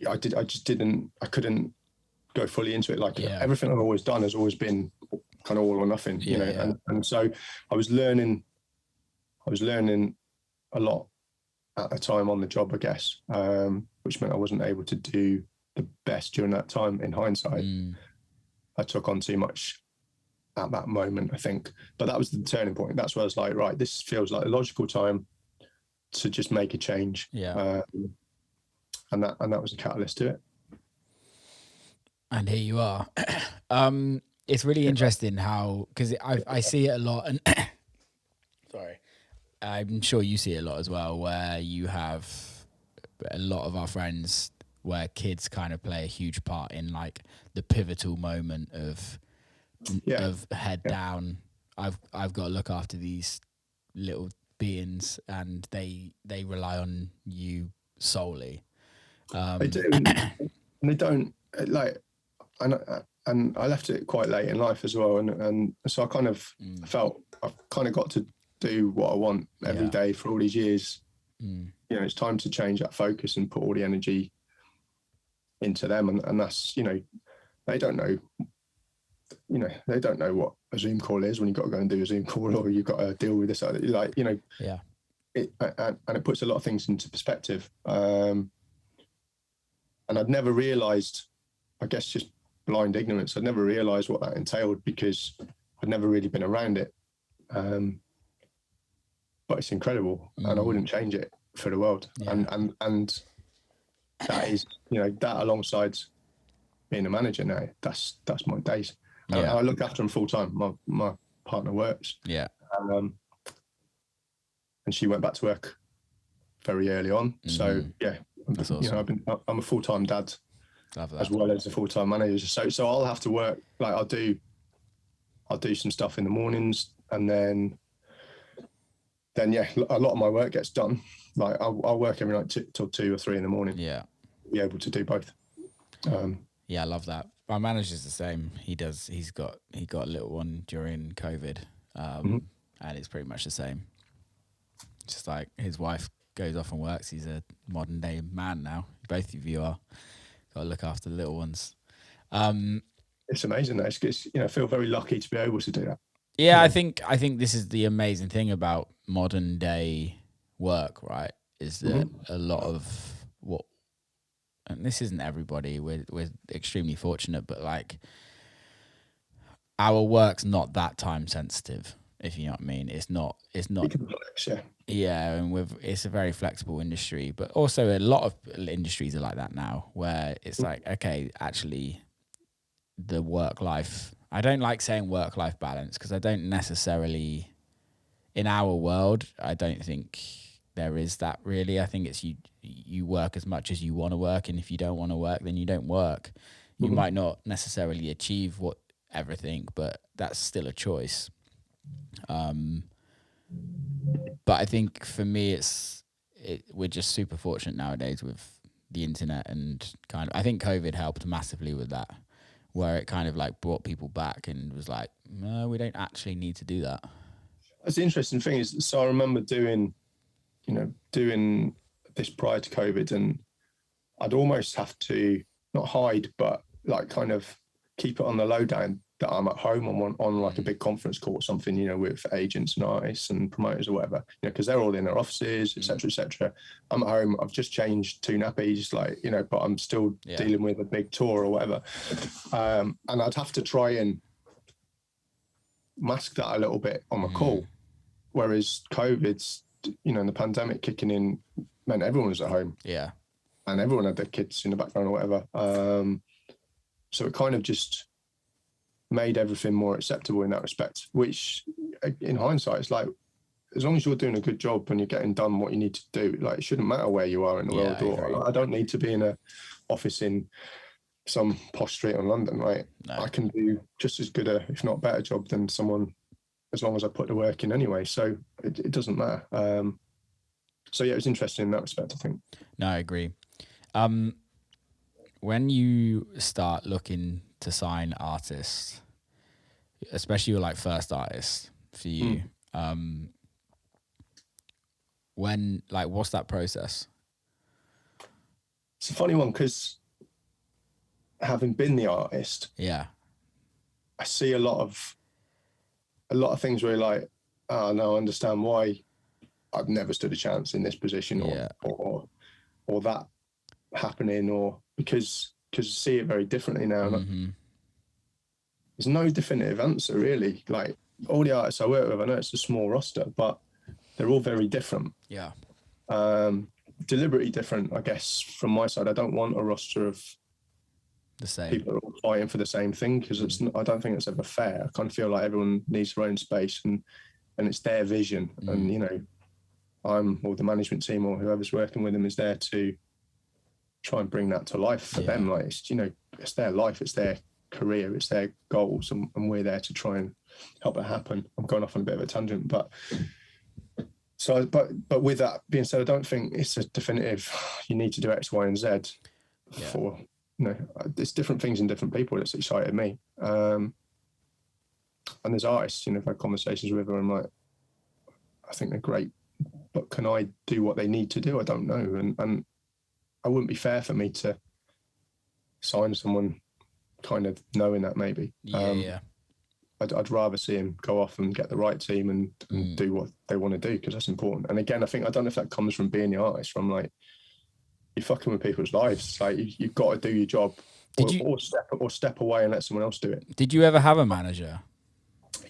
I couldn't go fully into it. Like everything I've always done has always been kind of all or nothing, And so I was learning a lot at the time on the job, I guess, which meant I wasn't able to do the best during that time. In hindsight, I took on too much at that moment, I think. But that was the turning point. That's where I was like, right, this feels like a logical time to just make a change. And that was a catalyst to it. And here you are. it's really interesting how, because I see it a lot, and sorry, I'm sure you see it a lot as well, where you have a lot of our friends where kids kind of play a huge part in like the pivotal moment of head down. I've got to look after these little beings, and they rely on you solely. They do, and they don't like, and I left it quite late in life as well, and so I kind of felt I've kind of got to do what I want every day for all these years. You know, it's time to change that focus and put all the energy into them, and that's, you know, they don't know what a Zoom call is when you've got to go and do a Zoom call, or you've got to deal with this, like, you know, and it puts a lot of things into perspective. And I'd never realised, I guess just blind ignorance, I'd never realised what that entailed because I'd never really been around it. But it's incredible, and I wouldn't change it for the world. And that is, you know, that alongside being a manager now, that's my days. I look after them full time. My partner works. And she went back to work very early on. So that's awesome. You know, I'm a full time dad as well as a full time manager. So I'll have to work. Like I'll do some stuff in the mornings, and then a lot of my work gets done. Like I'll work every night till 2 or 3 in the morning. Be able to do both. I love that. My manager's the same. He got a little one during COVID, and it's pretty much the same. Just like his wife goes off and works. He's a modern day man now. Both of you are. Got to look after the little ones. It's amazing though. It's, you know, I feel very lucky to be able to do that. Yeah, I think this is the amazing thing about modern day work, right? Is that a lot of what, and this isn't everybody, we're extremely fortunate, but like our work's not that time sensitive, if you know what I mean. It's not complex, and it's a very flexible industry, but also a lot of industries are like that now, where it's like, okay, actually the work life, I don't like saying work life balance because I don't necessarily, in our world, I don't think there is that really. I think it's you work as much as you want to work, and if you don't want to work, then you don't work. You might not necessarily achieve everything, but that's still a choice. But I think for me, we're just super fortunate nowadays with the internet, and kind of, I think COVID helped massively with that, where it kind of like brought people back and was like, no, we don't actually need to do that. That's the interesting thing is, so I remember doing this prior to COVID, and I'd almost have to not hide, but like kind of keep it on the lowdown that I'm at home on like a big conference call or something, you know, with agents and artists and promoters or whatever, you know, because they're all in their offices, etc., etc. I'm at home. I've just changed 2 nappies, like, you know, but I'm still dealing with a big tour or whatever. And I'd have to try and mask that a little bit on my call. Whereas COVID's, you know, and the pandemic kicking in meant everyone was at home. Yeah. And everyone had their kids in the background or whatever. So it kind of just made everything more acceptable in that respect, which in hindsight, it's like, as long as you're doing a good job and you're getting done what you need to do, like it shouldn't matter where you are in the world. Or I don't need to be in an office in some posh street in London, right? No. I can do just as good if not better job than someone, as long as I put the work in anyway. So it doesn't matter. So yeah, it was interesting in that respect, I think. No, I agree. When you start looking to sign artists, especially your like first artist for you, when, like, what's that process? It's a funny one because having been the artist, I see a lot of things where you're like, oh no, I understand why I've never stood a chance in this position, or that happening, or because I see it very differently now. There's no definitive answer really. Like all the artists I work with, I know it's a small roster, but they're all very different. Yeah. Deliberately different, I guess, from my side. I don't want a roster of the same. people are all fighting for the same thing, because I don't think it's ever fair. I kind of feel like everyone needs their own space, and it's their vision. And, you know, or the management team or whoever's working with them is there to try and bring that to life for them. Like, it's, you know, it's their life, it's their career, it's their goals, and we're there to try and help it happen. I'm going off on a bit of a tangent, but with that being said, I don't think it's a definitive, you need to do X, Y, and Z for, you know, there's different things in different people that's excited me. And there's artists, you know, I've had conversations with her, and I'm like, I think they're great, but can I do what they need to do? I don't know. And it wouldn't be fair for me to sign someone kind of knowing that, maybe. I'd rather see him go off and get the right team and do what they want to do, because that's important. And again, I don't know if that comes from being the artist, from like, you're fucking with people's lives. Like, you've got to do your job, or step away and let someone else do it. Did you ever have a manager?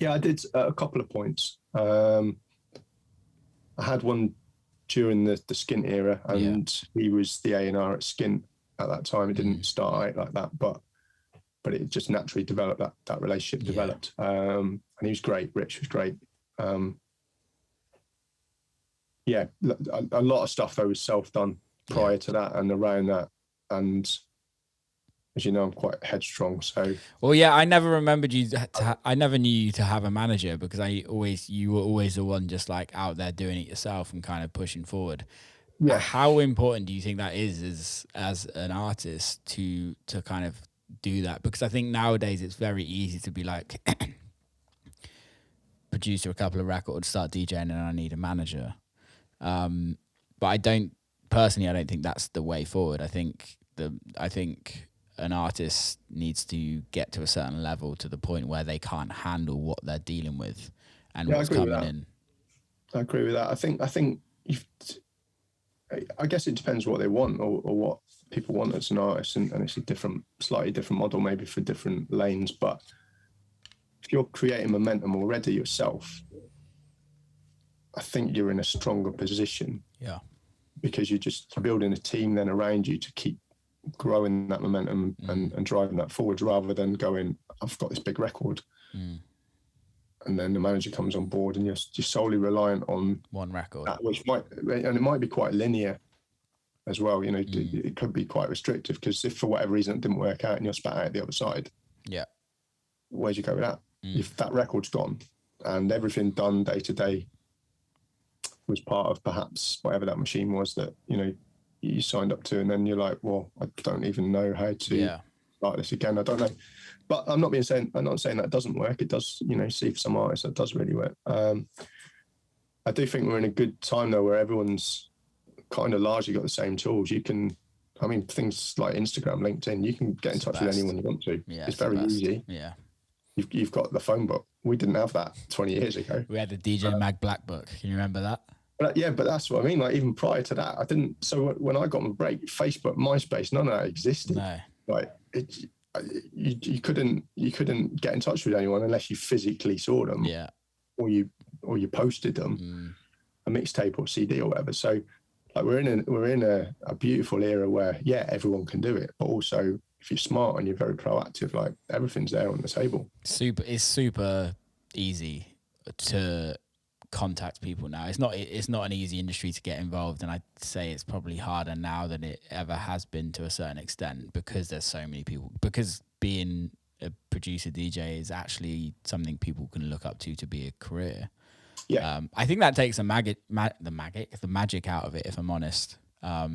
Yeah, I did at a couple of points. I had one during the Skint era, and he was the A&R at Skint at that time. It didn't start out like that, but it just naturally developed. That relationship developed, and he was great. Rich was great. A lot of stuff though was self-done prior to that and around that, and as you know, I'm quite headstrong. So, well, yeah, I never remembered you. I never knew you to have a manager, because you were always the one just like out there doing it yourself and kind of pushing forward. Yeah. How important do you think that is as an artist to kind of do that? Because I think nowadays it's very easy to be like, producer a couple of records, start DJing, and I need a manager. But I don't think that's the way forward. I think an artist needs to get to a certain level, to the point where they can't handle what they're dealing with and what's coming in. I agree with that. I guess it depends what they want, or what people want as an artist, and it's a slightly different model maybe for different lanes. But if you're creating momentum already yourself, I think you're in a stronger position. Yeah. Because you're just building a team then around you to keep growing that momentum and driving that forward, rather than going, I've got this big record, and then the manager comes on board and you're solely reliant on one record, which might be quite linear as well. You know, it could be quite restrictive, because if for whatever reason it didn't work out and you're spat out the other side, where'd you go with that? If that record's gone and everything done day to day was part of perhaps whatever that machine was that, you know, you signed up to, and then you're like, well, I don't even know how to start this again. I don't know. But I'm not saying that doesn't work. It does, you know, see for some artists that does really work. I do think we're in a good time though, where everyone's kind of largely got the same tools. You can, I mean, things like Instagram, LinkedIn, you can get in touch with anyone you want to. Yeah, it's very easy. Yeah. You've got the phone book. We didn't have that 20 years ago. We had the DJ Mag Black book. Can you remember that? But yeah, but that's what I mean. Like, even prior to that, I didn't. So when I got my break, Facebook, MySpace, none of that existed. No. Like, you couldn't get in touch with anyone unless you physically saw them. Yeah. Or you posted them, a mixtape or CD or whatever. So like, we're in a beautiful era where everyone can do it, but also if you're smart and you're very proactive, like, everything's there on the table. It's super easy to contact people now. It's not an easy industry to get involved, and I'd say it's probably harder now than it ever has been to a certain extent, because there's so many people, because being a producer DJ is actually something people can look up to be a career. I think that takes the magic out of it, if I'm honest. I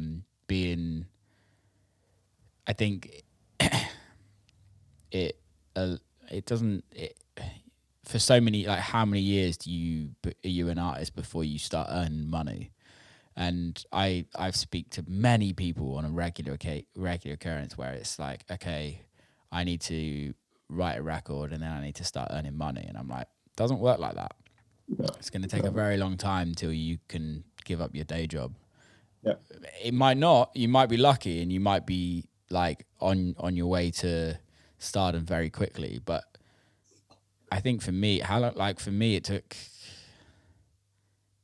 think it doesn't for so many, like, how many years are you an artist before you start earning money? And I speak to many people on a regular occurrence where it's like, okay, I need to write a record and then I need to start earning money, and I'm like, it doesn't work like that. No, it's going to take a very long time till you can give up your day job. Yeah, it might not. You might be lucky, and you might be like on your way to stardom very quickly, but I think for me, it took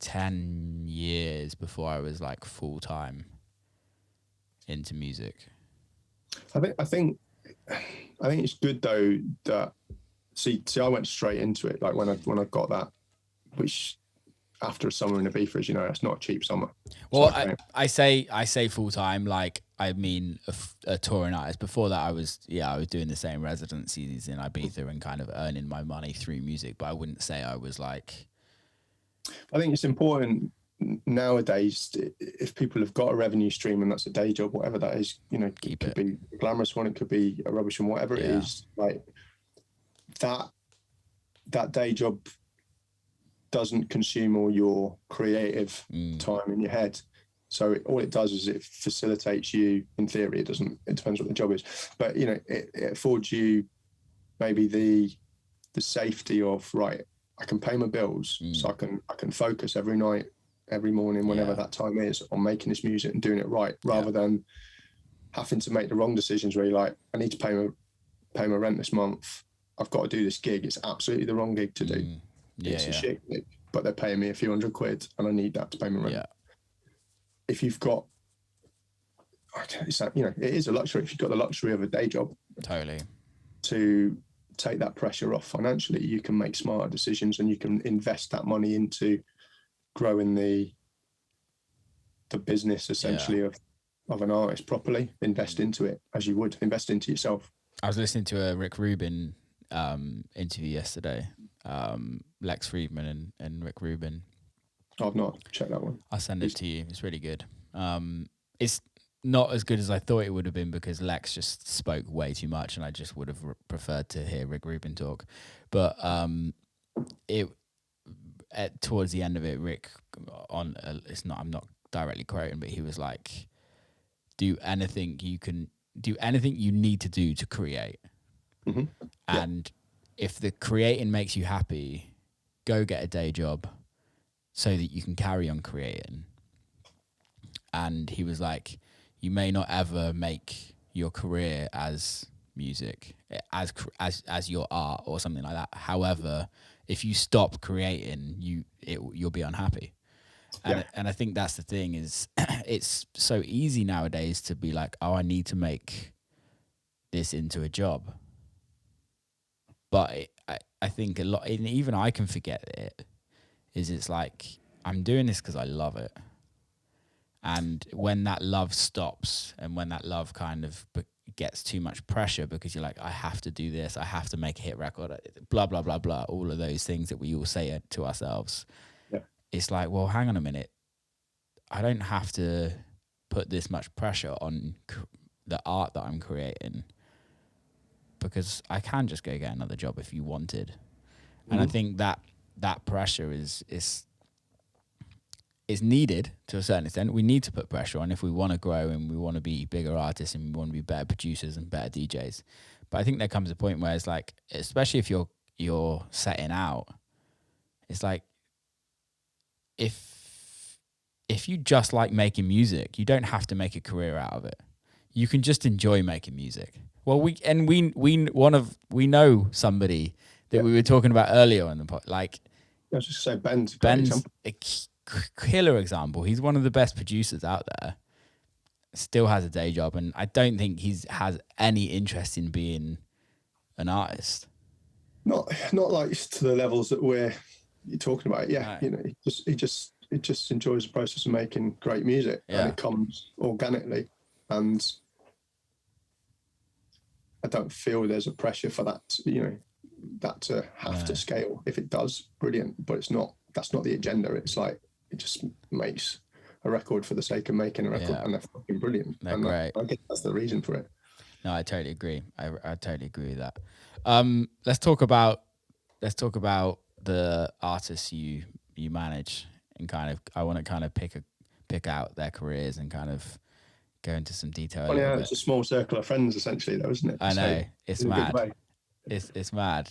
10 years before I was like full time into music. I think I think it's good though that see I went straight into it. Like when I got that, which after a summer in Ibiza, as you know, that's not a cheap summer. Well, I say full time. Like I mean, a touring artist. Before that, I was doing the same residencies in Ibiza and kind of earning my money through music. But I wouldn't say I was like. I think it's important nowadays if people have got a revenue stream and that's a day job, whatever that is, you know, it could be a glamorous one, it could be a rubbish one, whatever it is, like that day job doesn't consume all your creative time in your head. So all it does is it facilitates you. In theory, it depends what the job is, but you know, it affords you maybe the safety of, right, I can pay my bills, so I can focus every night, every morning, whenever that time is, on making this music and doing it right, rather than having to make the wrong decisions where you're like, I need to pay my rent this month. I've got to do this gig. It's absolutely the wrong gig to do. It's a shit gig, but they're paying me a few £100 and I need that to pay my rent. Yeah. If you've got, you know, it is a luxury. If you've got the luxury of a day job, totally, to take that pressure off financially, you can make smarter decisions and you can invest that money into growing the business essentially of an artist properly. Invest into it as you would invest into yourself. I was listening to a Rick Rubin interview yesterday. Lex Friedman and Rick Rubin. I've not checked that one. I'll send it to you. It's really good. It's not as good as I thought it would have been because Lex just spoke way too much and I just would have preferred to hear Rick Rubin talk. But towards the end of it, Rick I'm not directly quoting, but he was like, do anything you need to do to create. Mm-hmm. And if the creating makes you happy, go get a day job so that you can carry on creating. And he was like, you may not ever make your career as music, as your art or something like that. However, if you stop creating, you'll be unhappy. And I think that's the thing is it's so easy nowadays to be like, oh, I need to make this into a job. But I think a lot, and even I can forget it, it's like, I'm doing this because I love it. And when that love stops and when that love kind of gets too much pressure because you're like, I have to do this, I have to make a hit record, blah, blah, blah, blah, all of those things that we all say to ourselves. Yeah. It's like, well, hang on a minute. I don't have to put this much pressure on the art that I'm creating because I can just go get another job if you wanted. Mm-hmm. And I think that pressure is needed to a certain extent. We need to put pressure on if we want to grow and we want to be bigger artists and we want to be better producers and better DJs. But I think there comes a point where it's like, especially if you're setting out, it's like if you just like making music, you don't have to make a career out of it. You can just enjoy making music. Well, we know somebody that we were talking about earlier on the pod. Like, I was just saying Ben's a killer example. He's one of the best producers out there. Still has a day job, and I don't think he has any interest in being an artist. Not like to the levels that you're talking about. Yeah, right. You know, he just enjoys the process of making great music, and it comes organically. And I don't feel there's a pressure for that, you know, that to have to scale. If it does, brilliant. But it's not. That's not the agenda. It's like it just makes a record for the sake of making a record, and they're fucking brilliant. They're great. I guess that's the reason for it. No, I totally agree. I totally agree with that. Let's talk about the artists you manage and kind of. I want to kind of pick out their careers and kind of go into some detail. Well, it's a small circle of friends essentially, though, isn't it? I know, it's mad. It's mad.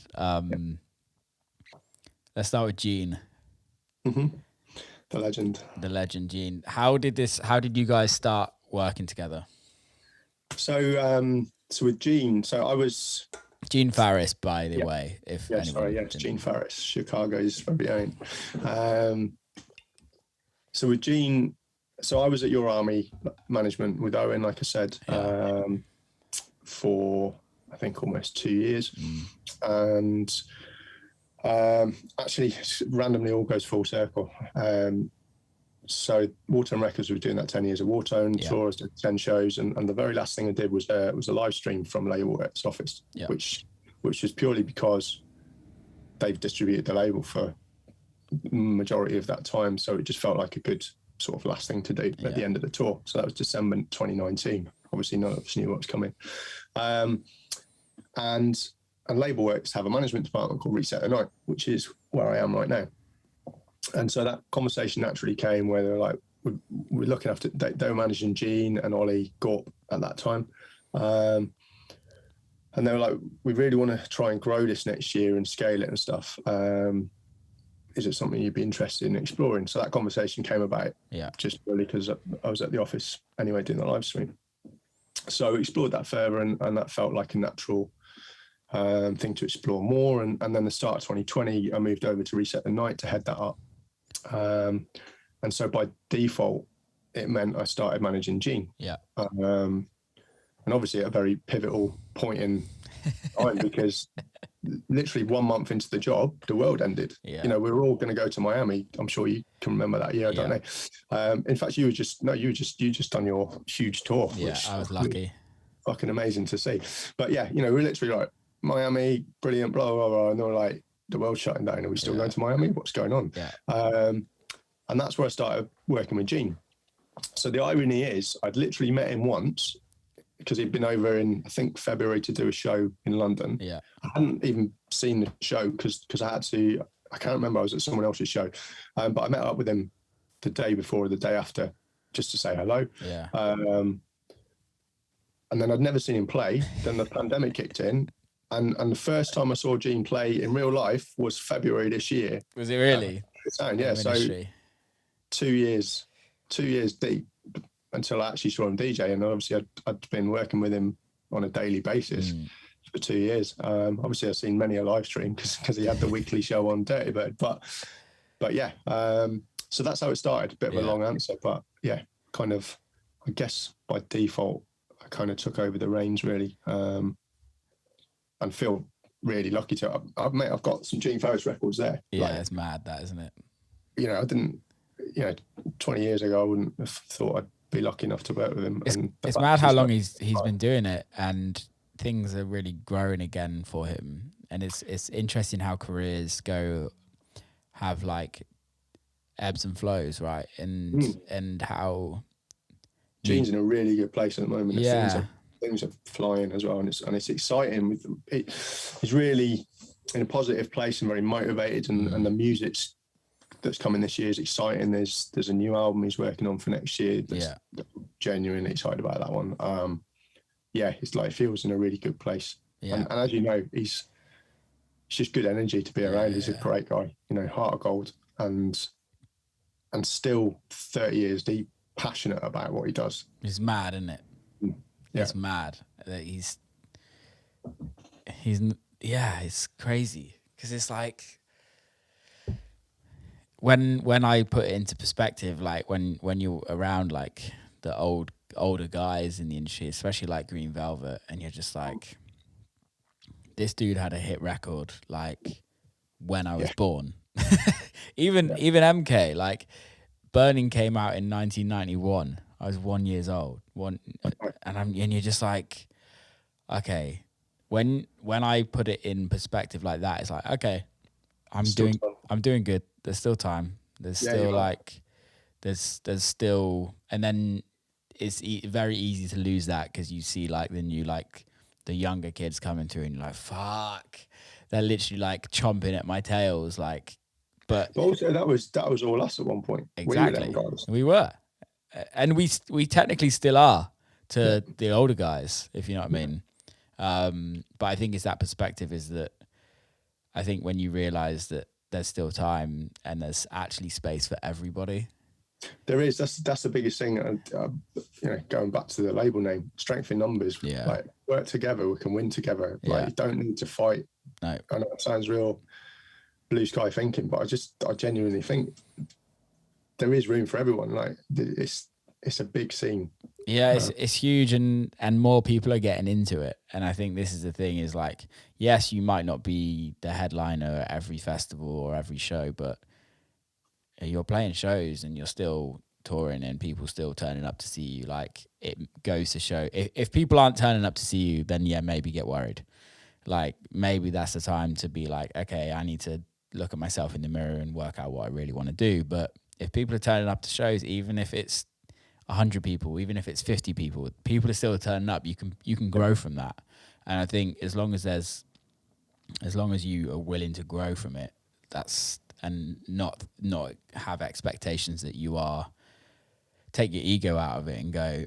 Let's start with Gene. Mm-hmm. The legend Gene. How did you guys start working together? So with Gene, I was Gene Farris, by the way. Gene Farris, Chicago's very own. So with Gene, I was at Your Army Management with Owen, like I said, for I I think almost 2 years. And actually randomly all goes full circle. So Whartone Records was doing that 10 years of Whartone tours, did 10 shows, and the very last thing I did was a live stream from Label X office, which was purely because they've distributed the label for majority of that time, so it just felt like a good sort of last thing to do at the end of the tour. So that was December 2019. Obviously none of us knew what was coming. And Label Works have a management department called Reset the Night, which is where I am right now. And so that conversation naturally came where they're like, we're looking after, they were managing Gene and Ollie Gorp at that time. And they were like, we really want to try and grow this next year and scale it and stuff. Is it something you'd be interested in exploring? So that conversation came about just really because I was at the office anyway doing the live stream. So we explored that further, and that felt like a natural thing to explore more. And then the start of 2020, I moved over to Reset the Night to head that up. And so by default, it meant I started managing Gene. And obviously at a very pivotal point in time, because literally 1 month into the job, the world ended. You know, we were all going to go to Miami. I'm sure you can remember that year. I don't know. In fact, you just done your huge tour. Which I was lucky. Fucking amazing to see. But yeah, you know, we're literally like, Miami, brilliant, blah, blah, blah. And they were like, the world's shutting down. Are we still going to Miami? What's going on? And that's where I started working with Gene. So the irony is I'd literally met him once because he'd been over in, I think, February to do a show in London. I hadn't even seen the show because I had to, I can't remember, I was at someone else's show. But I met up with him the day before or the day after just to say hello. And then I'd never seen him play. Then the pandemic kicked in. And the first time I saw Gene play in real life was February this year. Was it really? Yeah, so 2 years deep until I actually saw him DJ. And obviously I'd been working with him on a daily basis for 2 years. Obviously I've seen many a live stream because he had the weekly show on Dirty Bird. But yeah, so that's how it started. A bit of a long answer, but yeah, kind of, I guess by default, I kind of took over the reins really. And feel really lucky to. I've got some Gene Farris records there. Yeah, it's mad, that, isn't it? You know, I didn't. You know, 20 years ago, I wouldn't have thought I'd be lucky enough to work with him. It's mad how long he's been doing it, and things are really growing again for him. And it's interesting how careers have like ebbs and flows, right? And how Gene's in a really good place at the moment. Things are flying as well, and it's exciting. He's really in a positive place and very motivated, and the music that's coming this year is exciting. There's a new album he's working on for next year. Genuinely excited about that one. It's like feels in a really good place. And as you know, it's just good energy to be around. He's a great guy, you know, heart of gold, and still 30 years deep, passionate about what he does. It's mad, isn't it? It's mad that it's crazy because it's like when I put it into perspective, like when you're around like the older guys in the industry, especially like Green Velvet, and you're just like, this dude had a hit record like when I was born. even MK, like Burning came out in 1991. I was 1 year old. And you're just like, okay. When I put it in perspective like that, it's like, okay, I'm doing good. There's still time. There's still like, there's still, and then it's very easy to lose that because you see like the younger kids coming through and you're like, fuck, they're literally like chomping at my tails, like. But also that was all us at one point. Exactly, we were. And we technically still are to the older guys, if you know what I mean. But I think it's that perspective is that I think when you realize that there's still time and there's actually space for everybody. There is. That's the biggest thing. You know, going back to the label name, strength in numbers. Like work together, we can win together. Like you don't need to fight. No. I know it sounds real blue sky thinking, but I genuinely think there is room for everyone. Like it's a big scene. Yeah, it's huge, and more people are getting into it. And I think this is the thing, is like, yes, you might not be the headliner at every festival or every show, but you're playing shows and you're still touring and people still turning up to see you. Like, it goes to show, if people aren't turning up to see you, then yeah, maybe get worried. Like, maybe that's the time to be like, okay, I need to look at myself in the mirror and work out what I really want to do. But if people are turning up to shows, even if it's 100 people, even if it's 50 people, people are still turning up. You can grow from that. And I think as long as you are willing to grow from it, and not have expectations that you are, take your ego out of it and go,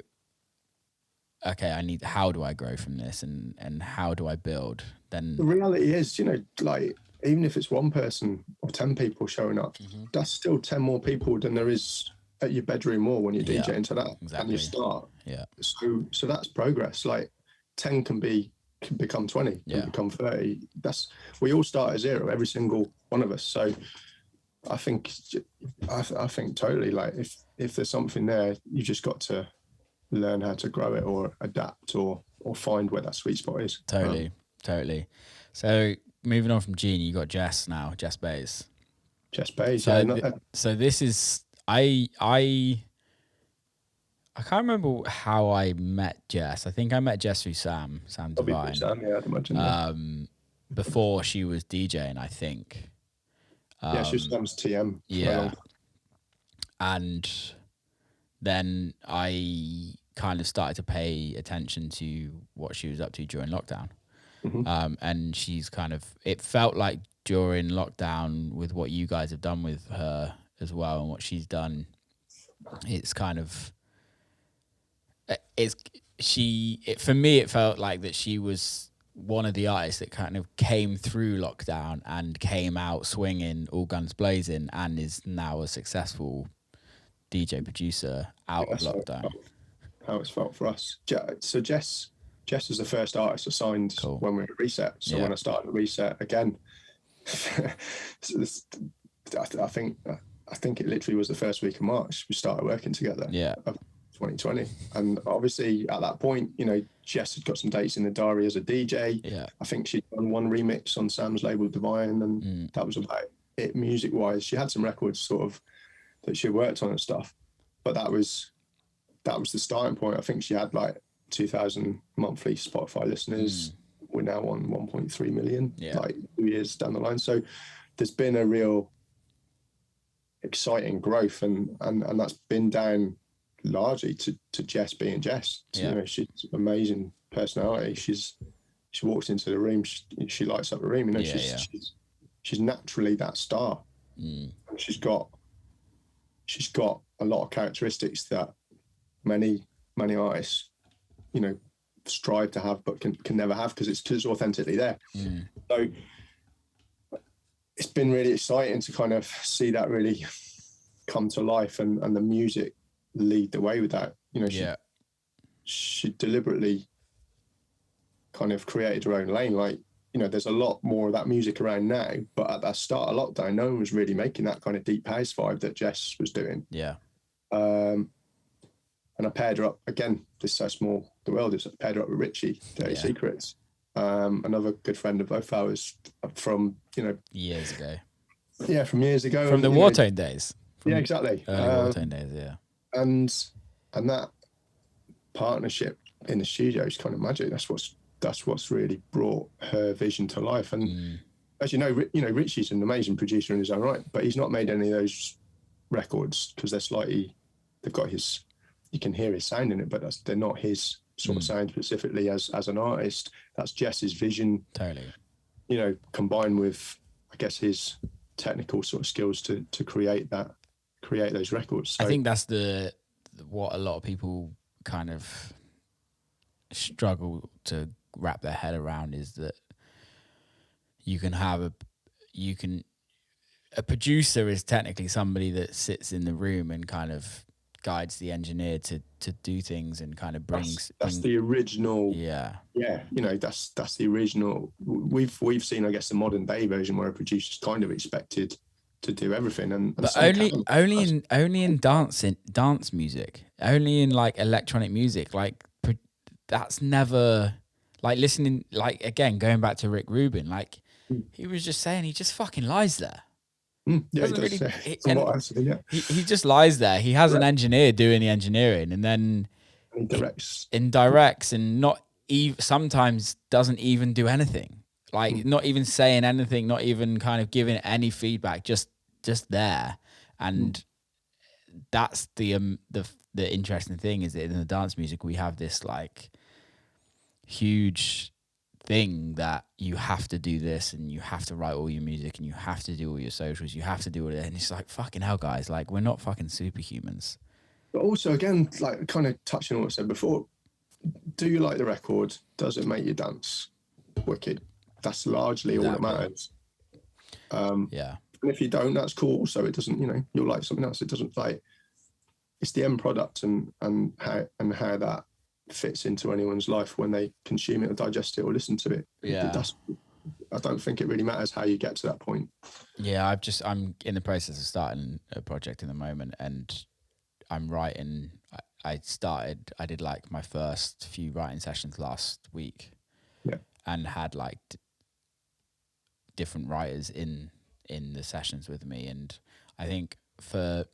okay, how do I grow from this, and how do I build? Then the reality is, like, even if it's one person or 10 people showing up, that's still 10 more people than there is at your bedroom wall when you DJ into that. Exactly. And you start. Yeah. So that's progress. Like, 10 can become 20, can become 30. We all start at zero, every single one of us. So I think totally, like, if there's something there, you just got to learn how to grow it or adapt or find where that sweet spot is. Totally. So moving on from Gene, you got Jess now, Jess Bays. Jess Bays. So this is, I can't remember how I met Jess. I think I met Jess through Sam Divine. Sam, yeah, I'd imagine. Before she was DJing, I think. She was Sam's TM. Yeah. And then I kind of started to pay attention to what she was up to during lockdown. And she's it felt like during lockdown, with what you guys have done with her as well and what she's done, for me, it felt like that she was one of the artists that kind of came through lockdown and came out swinging, all guns blazing, and is now a successful DJ producer out of lockdown. How it's felt for us. So Jess was the first artist I signed when we were at Reset. So when I started at Reset again, I think it literally was the first week of March we started working together. Yeah. Of 2020. And obviously at that point, Jess had got some dates in the diary as a DJ. Yeah. I think she'd done one remix on Sam's label Divine, and that was about it music wise. She had some records sort of that she worked on and stuff, but that was the starting point. I think she had like 2,000 monthly Spotify listeners. We're now on 1.3 million, like 2 years down the line. So there's been a real exciting growth, and that's been down largely to Jess being Jess. She's an amazing personality. She walks into the room, she lights up the room. She's naturally that star. She's got a lot of characteristics that many artists, strive to have but can never have, because it's authentically there. So it's been really exciting to kind of see that really come to life, and the music lead the way with that. She deliberately kind of created her own lane. Like, there's a lot more of that music around now, but at that start of lockdown, no one was really making that kind of deep house vibe that Jess was doing. And I paired her up again. This is how small the world is. I paired her up with Richie, Dirty Secrets, another good friend of both ours from years ago. Yeah, from years ago. From the Whartone days. Exactly. Early Whartone days, yeah. And that partnership in the studio is kind of magic. That's what's really brought her vision to life. And as you know, Richie's an amazing producer in his own right, but he's not made any of those records because they've got his. You can hear his sound in it, but they're not his sort of sound specifically as an artist. That's Jess's vision. Totally. Combined with, I guess, his technical sort of skills to create those records. So, I think that's what a lot of people kind of struggle to wrap their head around, is that a producer is technically somebody that sits in the room and kind of guides the engineer to do things and kind of brings. That's the original. Yeah. That's the original. We've seen, I guess, the modern day version where a producer's kind of expected to do everything, and but some can. only in dance music, only in like electronic music, like that's never like listening. Like again, going back to Rick Rubin, like he was just saying he just fucking lies there. Yeah, he does. From what I've seen, yeah. He just lies there. He has an engineer doing the engineering, and then he directs and not sometimes doesn't even do anything. Like not even saying anything, not even kind of giving any feedback, just there. And that's the interesting thing is that in the dance music we have this like huge thing that you have to do this and you have to write all your music and you have to do all your socials, you have to do all that, and it's like fucking hell, guys, like we're not fucking superhumans. But also again, like kind of touching on what I said before, do you like the record? Does it make you dance? Wicked. That's largely all that matters. Yeah. And if you don't, that's cool. So it doesn't, you'll like something else. It doesn't like, it's the end product and how that fits into anyone's life when they consume it or digest it or listen to it. Yeah. I don't think it really matters how you get to that point. Yeah, I'm in the process of starting a project in the moment, and I'm writing. I did like my first few writing sessions last week. Yeah. And had like different writers in the sessions with me, and I think for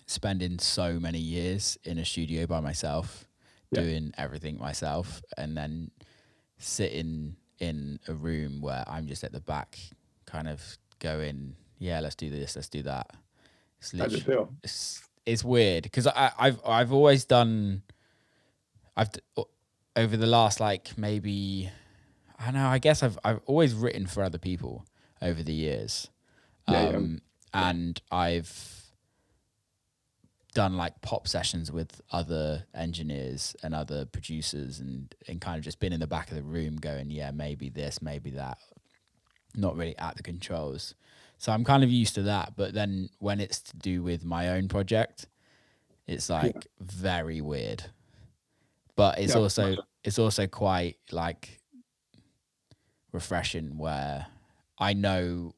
spending so many years in a studio by myself, doing everything myself, and then sitting in a room where I'm just at the back kind of going, yeah, let's do this, let's do that. It's literally, how does it feel? It's weird because I've always done, over the last like maybe, I don't know, I guess I've always written for other people over the years. And I've done like pop sessions with other engineers and other producers and kind of just been in the back of the room going, yeah, maybe this, maybe that, not really at the controls. So I'm kind of used to that. But then when it's to do with my own project, it's like very weird. But it's also quite like refreshing where I know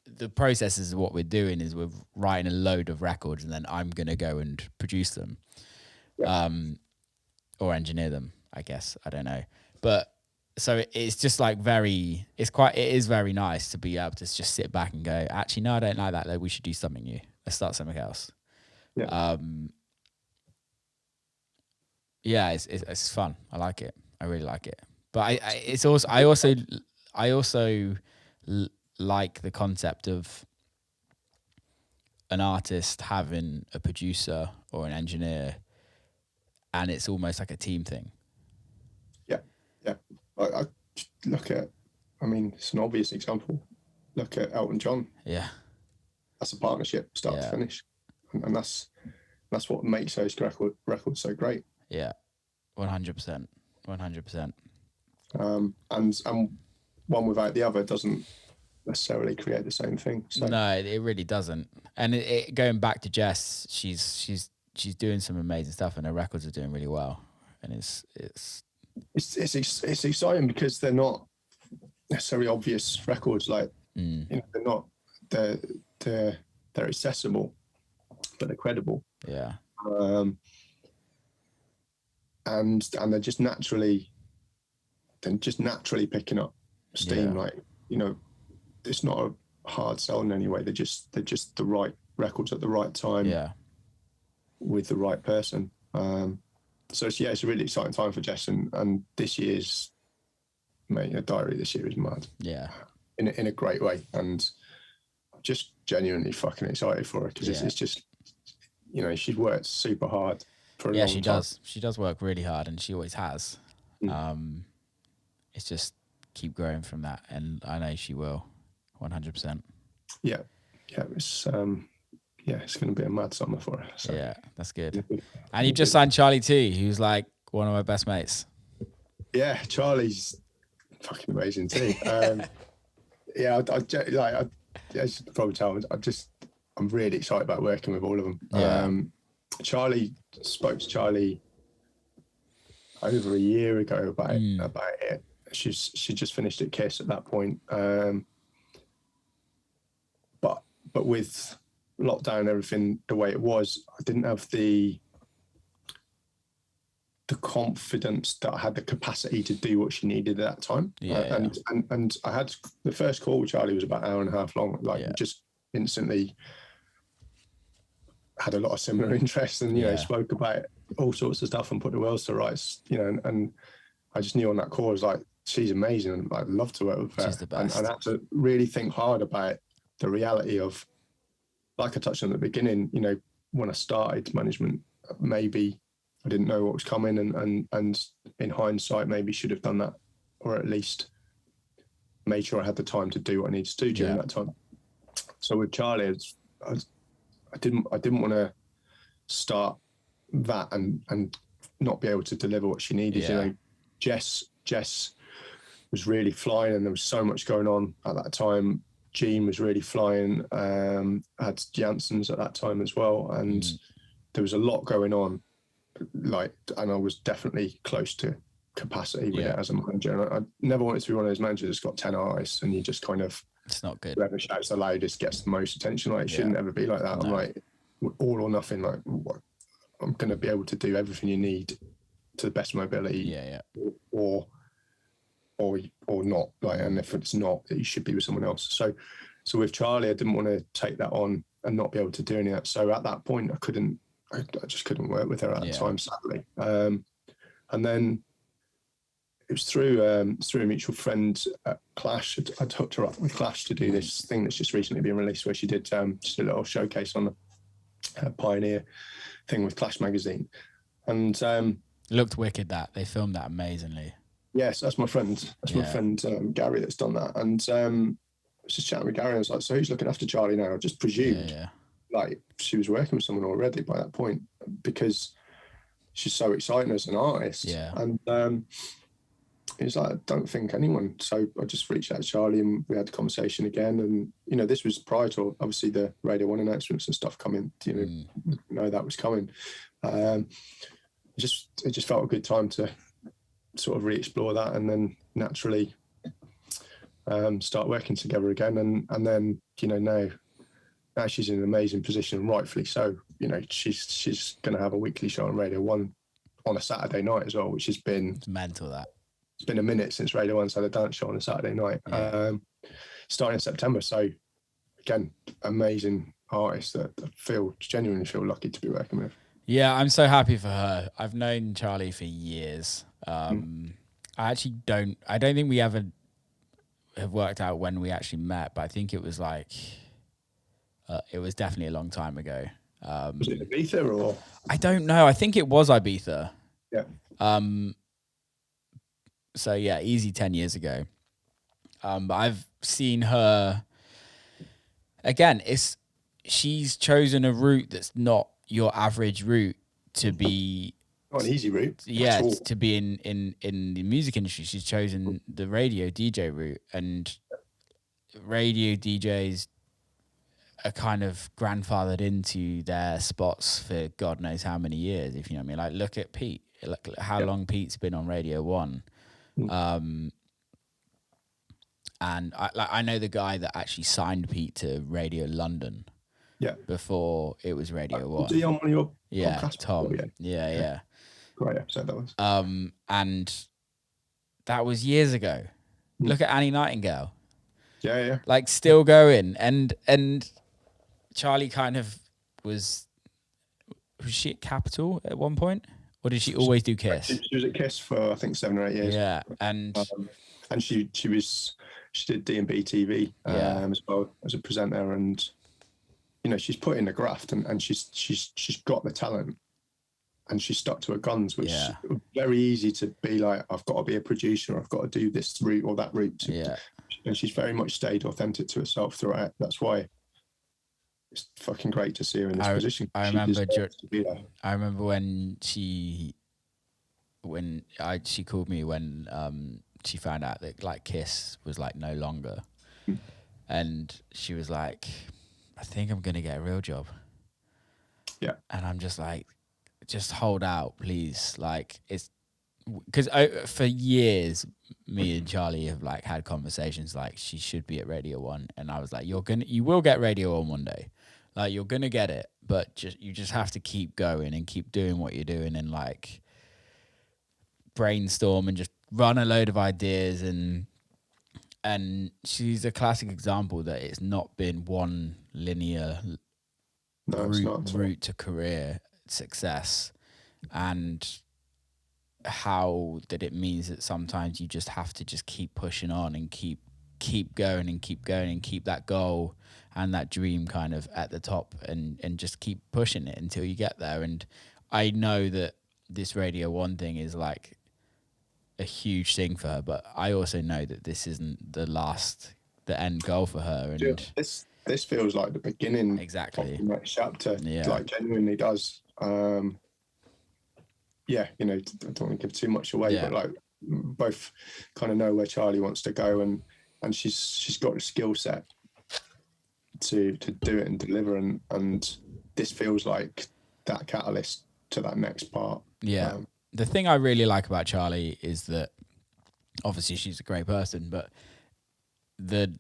the process is what we're doing is we're writing a load of records and then I'm going to go and produce them, or engineer them, I guess. I don't know. But so it's just like it is very nice to be able to just sit back and go, actually, no, I don't like that. Like, we should do something new. Let's start something else. Yeah. Yeah, it's fun. I like it. I really like it. But I also like the concept of an artist having a producer or an engineer, and it's almost like a team thing. Yeah. I look at, it's an obvious example. Look at Elton John. Yeah. That's a partnership, start to finish. And that's what makes those records so great. Yeah, 100%. 100%. And one without the other doesn't necessarily create the same thing. So. No, it really doesn't. And going back to Jess, she's doing some amazing stuff, and her records are doing really well. And it's exciting because they're not necessarily obvious records. Like they're not they're accessible, but they're credible. Yeah. And they're just naturally picking up steam. Yeah. Like, it's not a hard sell in any way. They're just the right records at the right time. Yeah. With the right person. So it's a really exciting time for Jess, and this year's diary this year is mad. Yeah. In a great way, and I'm just genuinely fucking excited for her because it's just, she's worked super hard for a long time. Does. She does work really hard, and she always has. It's just keep growing from that, and I know she will, 100%. Yeah. It's it's going to be a mad summer for her. So. Yeah, that's good. And you just signed Charlie too, who's like one of my best mates. Yeah, Charlie's fucking amazing too. As you can probably tell, I'm really excited about working with all of them. Yeah. Charlie, spoke to Charlie over a year ago about it. She just finished at KISS at that point. But but with lockdown and everything the way it was, I didn't have the confidence that I had the capacity to do what she needed at that time. And I had the first call with Charlie was about an hour and a half long. Just instantly had a lot of similar interests, and spoke about all sorts of stuff and put the world to rights. And I just knew on that call, I was like, she's amazing, and I'd love to work with her. She's the best. And I had to really think hard about the reality of, like I touched on at the beginning, when I started management, maybe I didn't know what was coming, and in hindsight, maybe should have done that, or at least made sure I had the time to do what I needed to do during that time. So with Charlie, I didn't want to start that and not be able to deliver what she needed. Jess was really flying, and there was so much going on at that time. Gene was really flying. I had Janssens at that time as well, and there was a lot going on. And I was definitely close to capacity with it as a manager. And I never wanted to be one of those managers that's got 10 artists and you just kind of, it's not good. Whoever shouts the loudest gets the most attention. It shouldn't ever be like that. No. I'm like, all or nothing. Like, I'm going to be able to do everything you need to the best of my ability, or not. And if it's not, you should be with someone else. So with Charlie, I didn't want to take that on and not be able to do any of that. So at that point, I just couldn't work with her at the time, sadly. And then it was through a mutual friend at Clash. I'd hooked her up with Clash to do this thing that's just recently been released, where she did just a little showcase on the Pioneer thing with Clash magazine. And looked wicked. That they filmed that amazingly. Yes, that's my friend. That's my friend Gary that's done that. And I was just chatting with Gary, and I was like, so who's looking after Charlie now? I just presumed like she was working with someone already by that point, because she's so exciting as an artist. And he was like, I don't think anyone. So I just reached out to Charlie, and we had the conversation again. And this was prior to obviously the Radio 1 announcements and stuff coming. Know that was coming. It just felt a good time to sort of re-explore that, and then naturally start working together again. And then now she's in an amazing position, rightfully so. She's going to have a weekly show on Radio 1 on a Saturday night as well, which has been... It's mental, that. It's been a minute since Radio 1's had a dance show on a Saturday night, starting in September. So, again, amazing artist that I genuinely feel lucky to be working with. Yeah, I'm so happy for her. I've known Charlie for years. I don't think we ever have worked out when we actually met, but I think it was it was definitely a long time ago. Was it Ibiza or? I don't know. I think it was Ibiza. Yeah. So yeah, easy 10 years ago. But I've seen her again. She's chosen a route that's not your average route to be. Not an easy route. Yeah, to be in the music industry. She's chosen the radio DJ route, and radio DJs are kind of grandfathered into their spots for God knows how many years, if you know what I mean. Like, look at Pete. Look how long Pete's been on Radio 1. And I know the guy that actually signed Pete to Radio London. Yeah. Before it was Radio 1. Was he on one of your podcasts? Tom. Yeah. Great episode that was. And that was years ago. Look at Annie Nightingale. Yeah. Like, still going. And Charlie kind of was she at Capitol at one point? Or did she always do Kiss? She was at Kiss for, I think, 7 or 8 years. Yeah, and she did D&B TV as well as a presenter, and she's put in the graft, and she's got the talent, and she's stuck to her guns, which is very easy to be like, I've got to be a producer, I've got to do this route or that route. And she's very much stayed authentic to herself throughout. That's why it's fucking great to see her in this position. I remember when she called me when she found out that like Kiss was like no longer, and she was like, I think I'm gonna get a real job. Yeah, and I'm just like, just hold out, please. Like, because for years, me and Charlie have like had conversations like she should be at Radio 1, and I was like, you will get Radio 1 one day, like you're gonna get it, but you just have to keep going and keep doing what you're doing and like brainstorm and just run a load of ideas, and she's a classic example that it's not been one linear route to career success, and how that it means that sometimes you just have to just keep pushing on and keep going and keep going and keep that goal and that dream kind of at the top and just keep pushing it until you get there. And I know that this Radio 1 thing is like a huge thing for her, but I also know that this isn't the end goal for her. And yeah, this feels like the beginning exactly of the next chapter. Yeah. Like genuinely does. Yeah, you know, I don't want to give too much away, but like both kind of know where Charlie wants to go, and she's got the skill set to do it and deliver, and this feels like that catalyst to that next part. Yeah. The thing I really like about Charlie is that obviously she's a great person, but the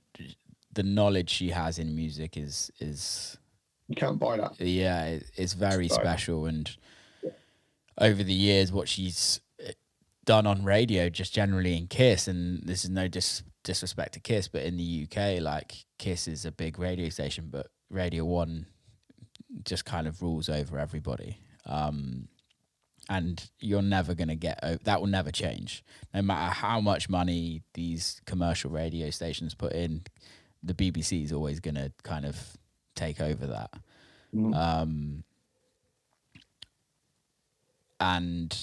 knowledge she has in music is you can't buy that. Yeah, it's very special, and over the years, what she's done on radio, just generally in Kiss, and this is no disrespect to Kiss, but in the UK, like Kiss is a big radio station, but Radio 1 just kind of rules over everybody. And you're never going to get that will never change. No matter how much money these commercial radio stations put in, the BBC is always going to kind of take over that. And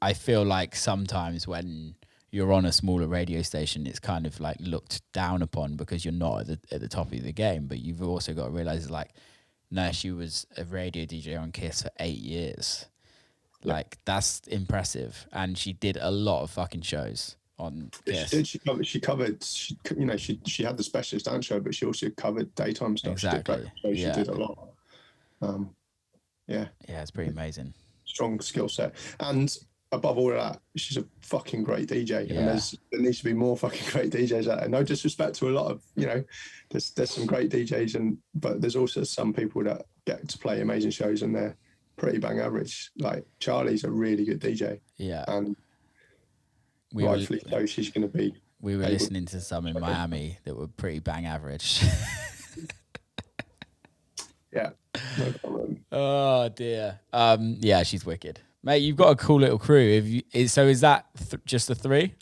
I feel like sometimes when you're on a smaller radio station, it's kind of like looked down upon because you're not at the top of the game. But you've also got to realize, like, no, she was a radio DJ on Kiss for 8 years. Like, that's impressive. And she did a lot of fucking shows on Kiss. She did. She covered. She had the specialist dance show, but she also covered daytime stuff. Exactly. She did a lot. Yeah, it's pretty amazing. Strong skill set, and above all of that, she's a fucking great DJ. Yeah. And there needs to be more fucking great DJs out there. No disrespect to a lot of, you know, there's some great DJs, but there's also some people that get to play amazing shows and they're pretty bang average. Like Charlie's a really good DJ. Yeah, and rightfully so, she's going to be. We were listening to some in Miami that were pretty bang average. Yeah, no problem. Oh dear. Yeah, she's wicked, mate. You've got a cool little crew. So is that just the three?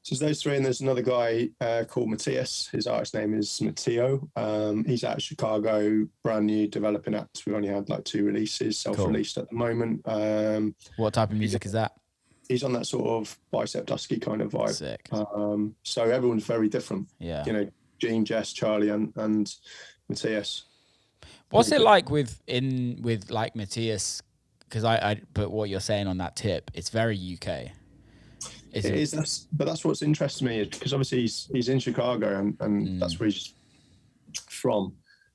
So there's those three, and there's another guy called Matthias. His artist name is Mattheo. He's out of Chicago, brand new, developing acts. We've only had like 2 releases, self-released at the moment. What type of music is that? He's on that sort of Bicep Dusky kind of vibe. Sick. So everyone's very different. Yeah. You know, Gene, Jess, Charlie, and Matthias. What's it like with like Matthias? Because but what you're saying on that tip, it's very UK. It is, but that's what's interesting me, because obviously he's in Chicago and that's where he's from,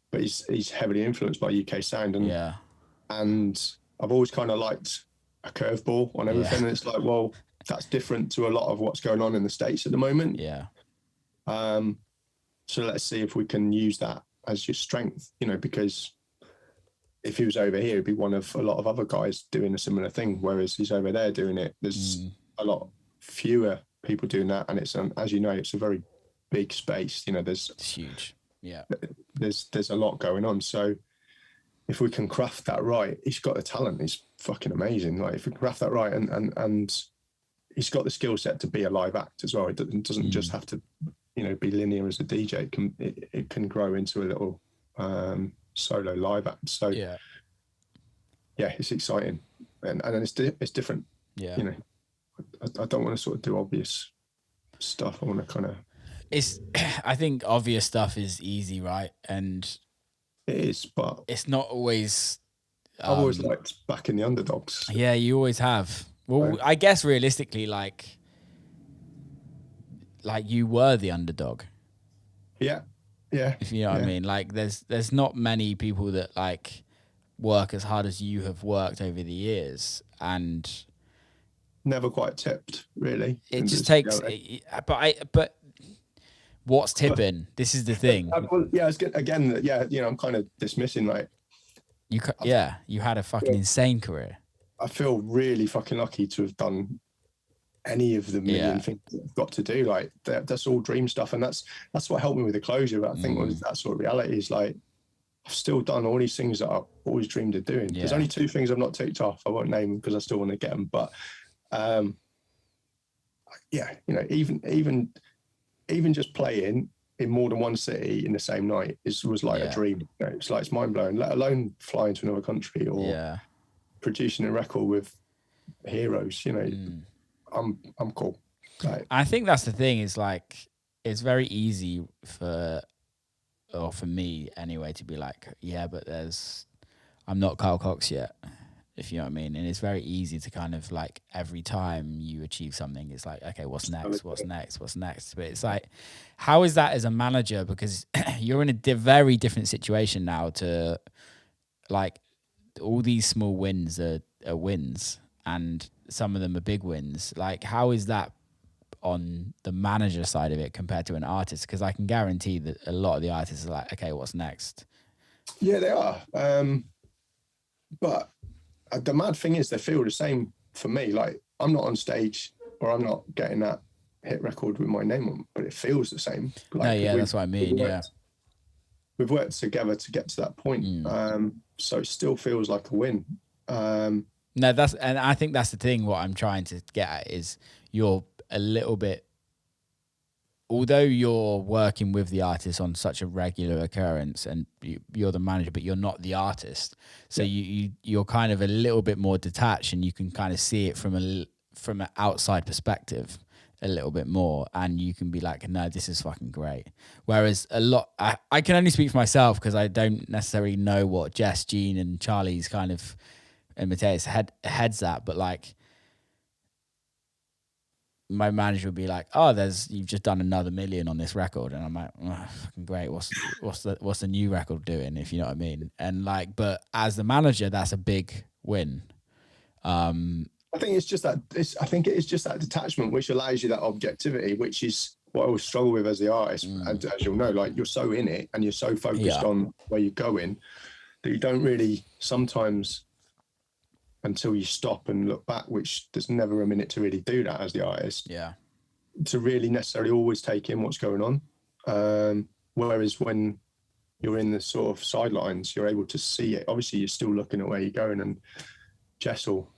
but he's heavily influenced by UK sound, and I've always kind of liked a curveball on everything, and it's like, well, that's different to a lot of what's going on in the States at the moment. Yeah. So let's see if we can use that as your strength, you know, because if he was over here, he'd be one of a lot of other guys doing a similar thing, whereas he's over there doing it. There's a lot fewer people doing that, and it's as you know, it's a very big space. You know, it's huge. Yeah, there's a lot going on. So if we can craft that right, he's got the talent. He's fucking amazing. Like if we can craft that right, and he's got the skill set to be a live act as well. It doesn't just have to, you know, be linear as a DJ. It can grow into a little solo live act. So yeah, it's exciting, and it's different. Yeah, you know, I don't want to sort of do obvious stuff. I want to kind of. I think obvious stuff is easy, right? And it is, but it's not always. I've always liked backing the underdogs. Yeah, you always have. Well, I guess realistically, like you were the underdog. Yeah. If you know what I mean. Like there's not many people that like work as hard as you have worked over the years, and never quite tipped, really. It just takes, but what's tipping? This is the thing. Well, yeah, it's good. Again, yeah, you know, I'm kind of dismissing, like, you had a fucking insane career. I feel really fucking lucky to have done any of the million things that I've got to do. Like, that's all dream stuff, and that's what helped me with the closure. But I think that sort of reality is like, I've still done all these things that I've always dreamed of doing. There's only 2 things I've not ticked off. I won't name them because I still want to get them. But yeah, you know, even just playing in more than one city in the same night was like a dream. You know, it's like, it's mind blowing. Let alone flying to another country or producing a record with heroes. You know, I'm cool. Like, I think that's the thing. Is like, it's very easy for me anyway to be like, yeah, but I'm not Carl Cox yet, if you know what I mean. And it's very easy to kind of like, every time you achieve something, it's like, okay, what's next? But it's like, how is that as a manager? Because you're in a very different situation now to, like, all these small wins are wins, and some of them are big wins. Like, how is that on the manager side of it compared to an artist? Because I can guarantee that a lot of the artists are like, okay, what's next? Yeah, they are. But the mad thing is, they feel the same for me. Like, I'm not on stage, or I'm not getting that hit record with my name on, but it feels the same. Like, that's what I mean. We've worked together to get to that point. So it still feels like a win. And I think that's the thing. What I'm trying to get at is, you're a little bit, although you're working with the artist on such a regular occurrence, and you're the manager, but you're not the artist. So you're kind of a little bit more detached, and you can kind of see it from an outside perspective a little bit more, and you can be like, no, this is fucking great. Whereas I can only speak for myself, because I don't necessarily know what Jess, Gene, and Charlie's kind of, and Matteo's heads at, but like, my manager would be like, oh, you've just done another million on this record, and I'm like, oh, fucking great. What's the new record doing, if you know what I mean? And like, but as the manager, that's a big win. I think it's just that. I think it is just that detachment which allows you that objectivity, which is what I always struggle with as the artist. And as you'll know, like, you're so in it and you're so focused on where you're going that you don't really sometimes, until you stop and look back, which there's never a minute to really do that as the artist. Yeah. To really necessarily always take in what's going on. Whereas when you're in the sort of sidelines, you're able to see it. Obviously, you're still looking at where you're going, and Jess will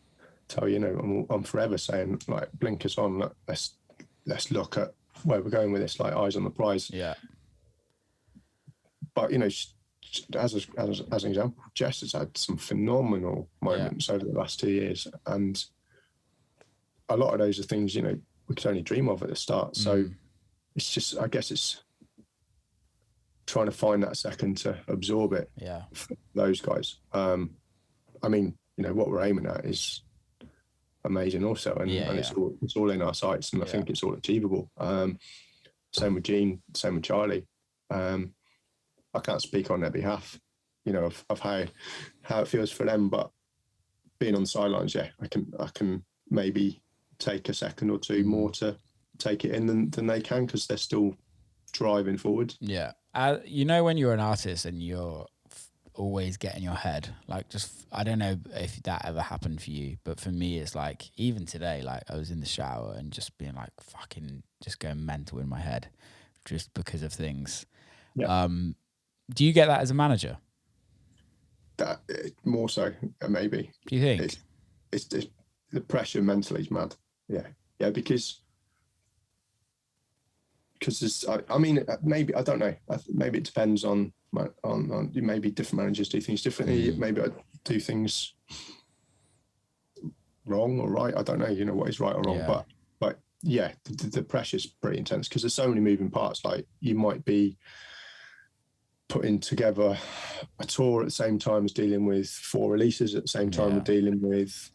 tell you, I'm forever saying, like, blinkers on, look, let's look at where we're going with this, like, eyes on the prize. Yeah. But, you know, as an example, Jess has had some phenomenal moments over the last 2 years, and a lot of those are things, you know, we could only dream of at the start. So it's just, I guess it's trying to find that second to absorb it. Yeah. For those guys. I mean, you know, what we're aiming at is amazing also, and it's all in our sights, and I think it's all achievable. Same with Gene, same with Charlie. I can't speak on their behalf, you know, of how it feels for them, but being on the sidelines, I can maybe take a second or two more to take it in than they can, because they're still driving forward. Yeah. You know, when you're an artist and you're always getting your head, like, just, I don't know if that ever happened for you, but for me, it's like, even today, like, I was in the shower and just being like, fucking just going mental in my head just because of things. Yeah. Do you get that as a manager? That more so, maybe. Do you think? It's the pressure mentally is mad. Yeah, because it's, I mean, maybe, I don't know. Maybe it depends on maybe different managers do things differently. Maybe I do things wrong or right. I don't know. You know what is right or wrong, but yeah, the pressure's pretty intense because there's so many moving parts. Like, you might be putting together a tour at the same time as dealing with 4 releases at the same time as dealing with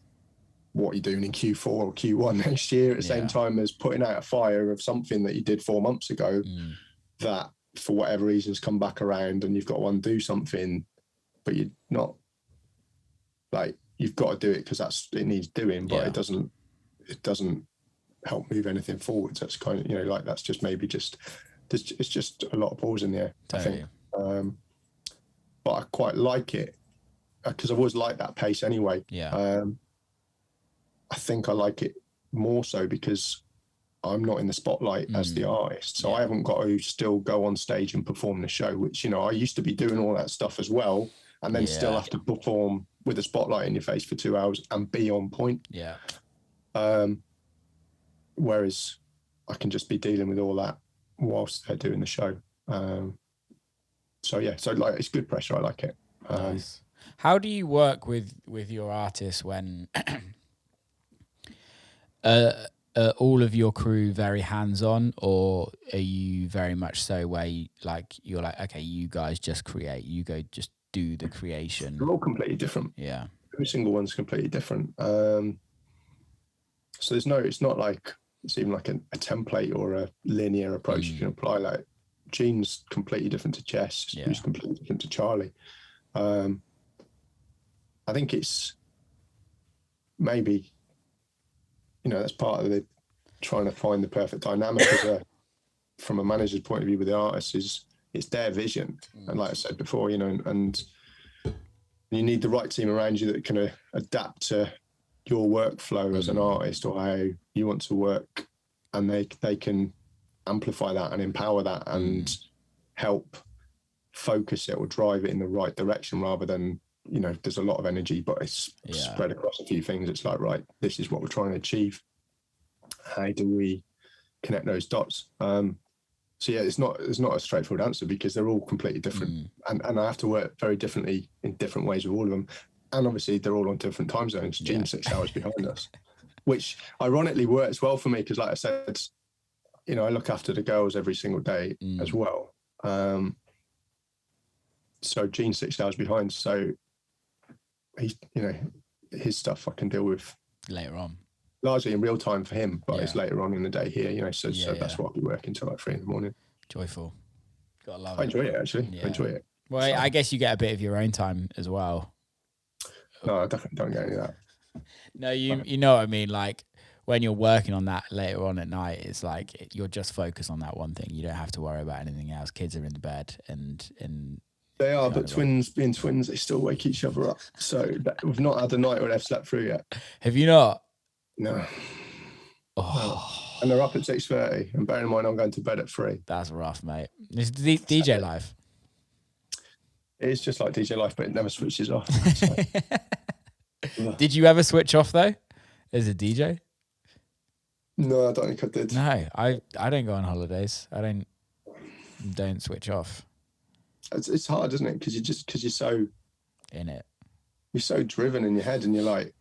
what you're doing in Q4 or Q1 next year at the same time as putting out a fire of something that you did 4 months ago that for whatever reasons come back around, and you've got to undo something, but you're not, like, you've got to do it because it needs doing, but it doesn't, it doesn't help move anything forwards. That's kind of, you know, like that's just maybe just it's just a lot of balls in the air. Totally. I think, but I quite like it because I've always liked that pace anyway. Yeah. I think I like it more so because I'm not in the spotlight as the artist, so I haven't got to still go on stage and perform the show, which, you know, I used to be doing all that stuff as well, and then still have to perform with a spotlight in your face for 2 hours and be on point. Yeah. Whereas I can just be dealing with all that whilst they're doing the show. So like it's good pressure. I like it. Nice. How do you work with your artists when all of your crew very hands-on, or are you very much so where you're like, okay, you guys just create, you go just do the creation? They're all completely different. Yeah. Every single one's completely different. So it's not like it's even like a template or a linear approach you can apply. Like Gene's completely different to Jess, who's completely different to Charlie. I think it's maybe, you know, that's part of the trying to find the perfect dynamic from a manager's point of view with the artist is it's their vision. And like I said before, you know, and you need the right team around you that can adapt to your workflow as an artist or how you want to work, and they can amplify that and empower that and help focus it or drive it in the right direction, rather than, you know, there's a lot of energy but it's spread across a few things. It's like, right, this is what we're trying to achieve, how do we connect those dots? So yeah, it's not a straightforward answer because they're all completely different, and I have to work very differently in different ways with all of them. And obviously they're all on different time zones. Gene's 6 hours behind us, which ironically works well for me because, like I said, you know, I look after the girls every single day as well. So Gene's 6 hours behind. So he's, you know, his stuff I can deal with later on, largely in real time for him, but it's later on in the day here, you know. So that's why I'll be working till like 3 a.m. Joyful. Gotta love it. I enjoy it actually. I enjoy it. Well, so, I guess you get a bit of your own time as well. No, I definitely don't get any of that. No, you know what I mean? Like when you're working on that later on at night, it's like you're just focused on that one thing. You don't have to worry about anything else. Kids are in the bed and they are, but twins being twins, they still wake each other up. So we've not had a night where they've slept through yet. Have you not? No. Oh. And they're up at 6:30, and bearing in mind I'm going to bed at 3. That's rough, mate. It's DJ life. It's just like DJ life, but it never switches off. Did you ever switch off though, as a DJ? No, I don't think I did. No, I don't go on holidays. I don't switch off. It's hard, isn't it? Because you're so in it. You're so driven in your head, and you're like,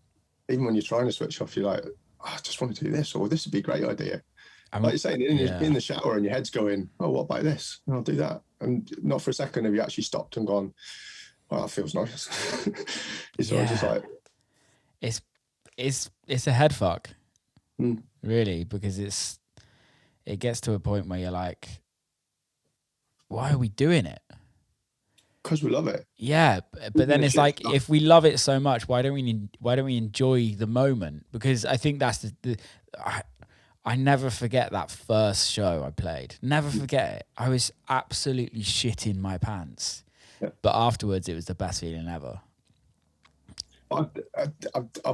even when you're trying to switch off, you're like, I just want to do this, or this would be a great idea. Like you're saying, in the shower, and your head's going, oh, what about this? And I'll do that. And not for a second have you actually stopped and gone, oh, that feels nice. It's always just like, it's a head fuck, really, because it gets to a point where you're like, why are we doing it? Because we love it. Yeah, but then it's like, if we love it so much, why don't we enjoy the moment? Because I think that's I never forget that first show I played. Never forget it. I was absolutely shitting my pants, but afterwards it was the best feeling ever. I've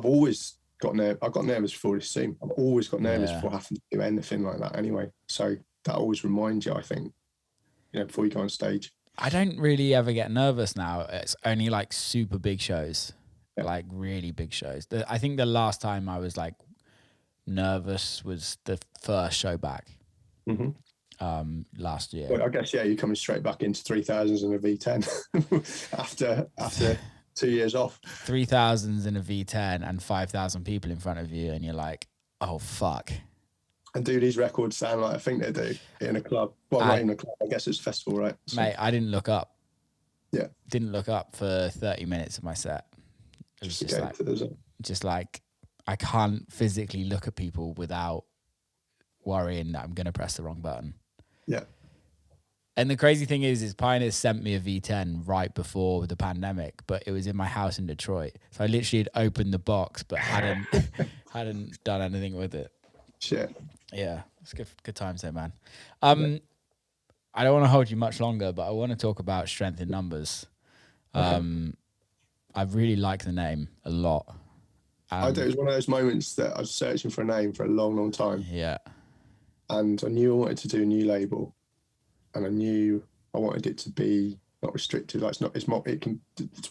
always got nervous. I got nervous before this scene. I've always got nervous before having to do anything like that. Anyway, so that always reminds you, I think, you know, before you go on stage. I don't really ever get nervous now. It's only like super big shows, like really big shows. I think the last time I was like nervous was the first show back last year. Well, I guess you're coming straight back into 3000s and a V10 after 2 years off. 3000s in a V10 and 5,000 people in front of you, and you're like, oh fuck. And do these records sound like I think they do in a club? Well, not in a club. I guess it's a festival, right? So. Mate, I didn't look up. Yeah. Didn't look up for 30 minutes of my set. It was just like I can't physically look at people without worrying that I'm going to press the wrong button. Yeah. And the crazy thing is Pioneer sent me a V10 right before the pandemic, but it was in my house in Detroit. So I literally had opened the box, but hadn't done anything with it. Shit. Yeah, it's good times there, man. I don't want to hold you much longer, but I want to talk about Strength in Numbers. I really like the name a lot. I do. It was one of those moments that I was searching for a name for a long, long time. Yeah. And I knew I wanted to do a new label, and I knew I wanted it to be not restricted. Like it's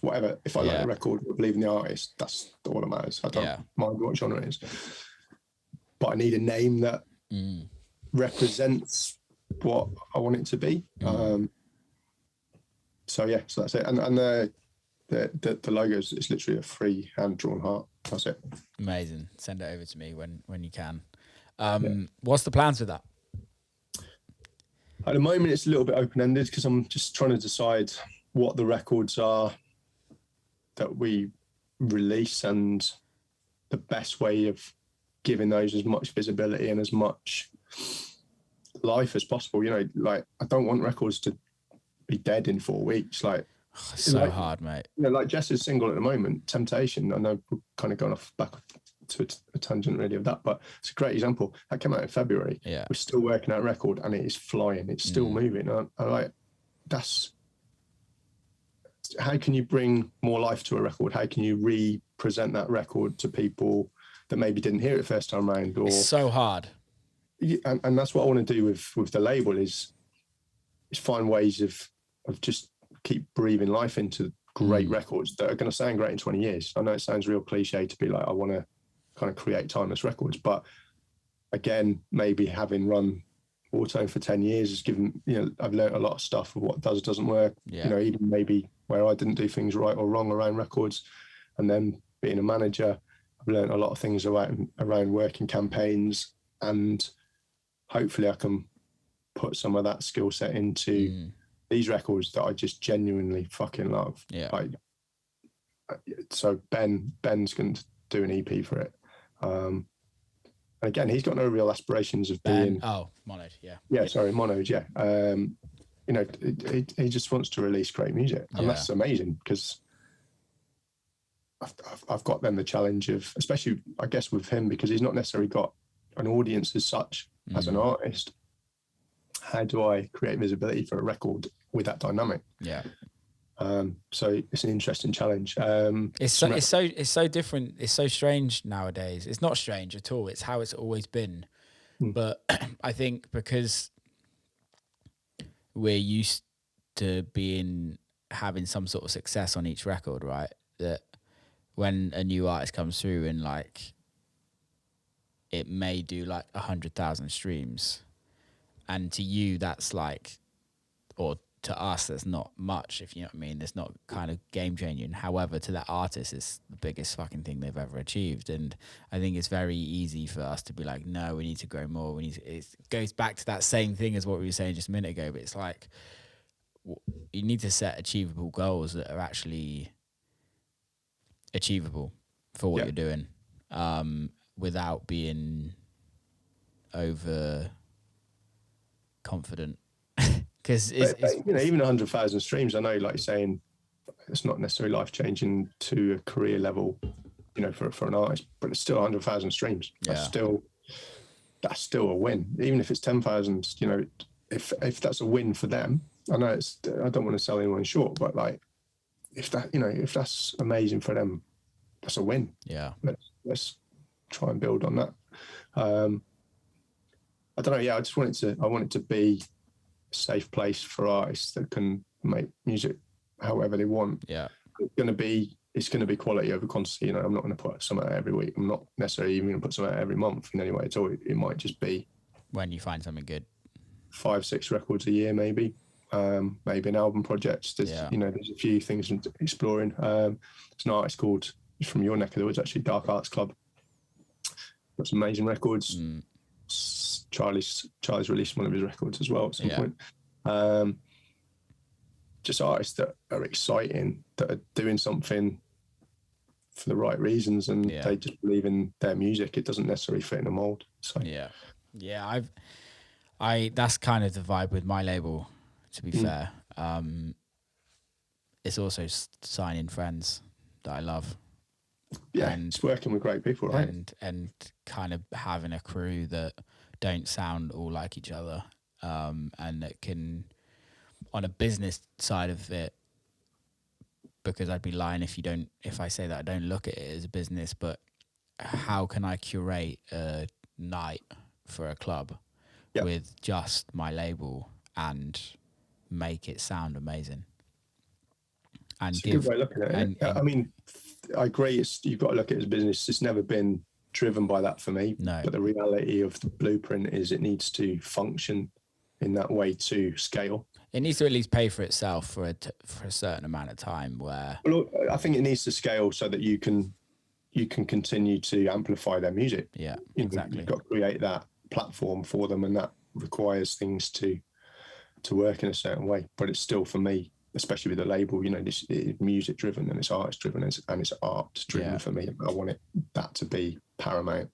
whatever. If I like the record or believe in the artist, that's all that matters. I don't mind what genre it is. But I need a name that represents what I want it to be. So that's it. And the logo is literally a free hand drawn heart. That's it. Amazing. Send it over to me when you can. What's the plans with that? At the moment, it's a little bit open-ended because I'm just trying to decide what the records are that we release and the best way of giving those as much visibility and as much life as possible. You know, like I don't want records to be dead in 4 weeks. Like so hard, mate. You know, like Jess's single at the moment, Temptation. I know we're kind of going off back to a tangent really of that, but it's a great example. That came out in February. Yeah, we're still working out a record and it is flying. It's still moving. I like that's how can you bring more life to a record? How can you re-present that record to people that maybe didn't hear it first time around? Or it's so hard. And that's what I want to do with the label is find ways of just keep breathing life into great records that are going to sound great in 20 years. I know it sounds real cliche to be like, I want to kind of create timeless records, but again, maybe having run Whartone for 10 years has given, you know, I've learned a lot of stuff of what doesn't work, you know, even maybe where I didn't do things right or wrong around records. And then being a manager, I've learned a lot of things around working campaigns, and hopefully I can put some of that skill set into these records that I just genuinely fucking love. Yeah. Like, so Ben's going to do an EP for it. And again, he's got no real aspirations of being. Monode, yeah. Yeah, sorry, Monode, yeah. You know, he just wants to release great music, and that's amazing because I've got then the challenge of, especially I guess with him, because he's not necessarily got an audience as such as an artist. How do I create visibility for a record with that dynamic? Yeah. So it's an interesting challenge. It's so different. It's so strange nowadays. It's not strange at all. It's how it's always been. But I think because we're used to having some sort of success on each record, right? That when a new artist comes through and like it may do like 100,000 streams, and to you that's like, or to us that's not much, if you know what I mean. It's not kind of game changing. However, to that artist, it's the biggest fucking thing they've ever achieved. And I think it's very easy for us to be like, no, we need to grow more. It goes back to that same thing as what we were saying just a minute ago. But it's like you need to set achievable goals that are actually achievable for what you're doing, without being over confident. Because you know, even 100,000 streams, I know, like saying, it's not necessarily life changing to a career level, you know, for an artist, but it's still 100,000 streams. That's still a win, even if it's 10,000. You know, if that's a win for them, I know I don't want to sell anyone short, but like, if that's amazing for them, that's a win. Yeah, let's try and build on that. I don't know. Yeah, I want it to be safe place for artists that can make music however they want. Yeah, it's going to be quality over quantity. You know, I'm not going to put some out every week. I'm not necessarily even going to put some out every month in any way at all. It might just be when you find something good, 5-6 records a year, maybe an album project. There's a few things I'm exploring. There's an artist called, from your neck of the woods, actually, Dark Arts Club. Got some amazing records. Charlie's released one of his records as well at some point. Just artists that are exciting, that are doing something for the right reasons, and they just believe in their music. It doesn't necessarily fit in a mold. So I that's kind of the vibe with my label. to be fair. It's also signing friends that I love. Yeah, it's working with great people, right? And kind of having a crew that don't sound all like each other, and that can, on a business side of it, because I'd be lying if I say that I don't look at it as a business, but how can I curate a night for a club with just my label and make it sound amazing? And it's a good way of looking at it. I mean, I agree. You've got to look at it as a business. It's never been driven by that for me. No. But the reality of the blueprint is it needs to function in that way to scale. It needs to at least pay for itself for a certain amount of time. Where I think it needs to scale so that you can continue to amplify their music. Yeah, exactly. You've got to create that platform for them, and that requires things to work in a certain way. But it's still, for me, especially with the label, this is music driven and it's artist driven and it's art driven for me. I want that to be paramount.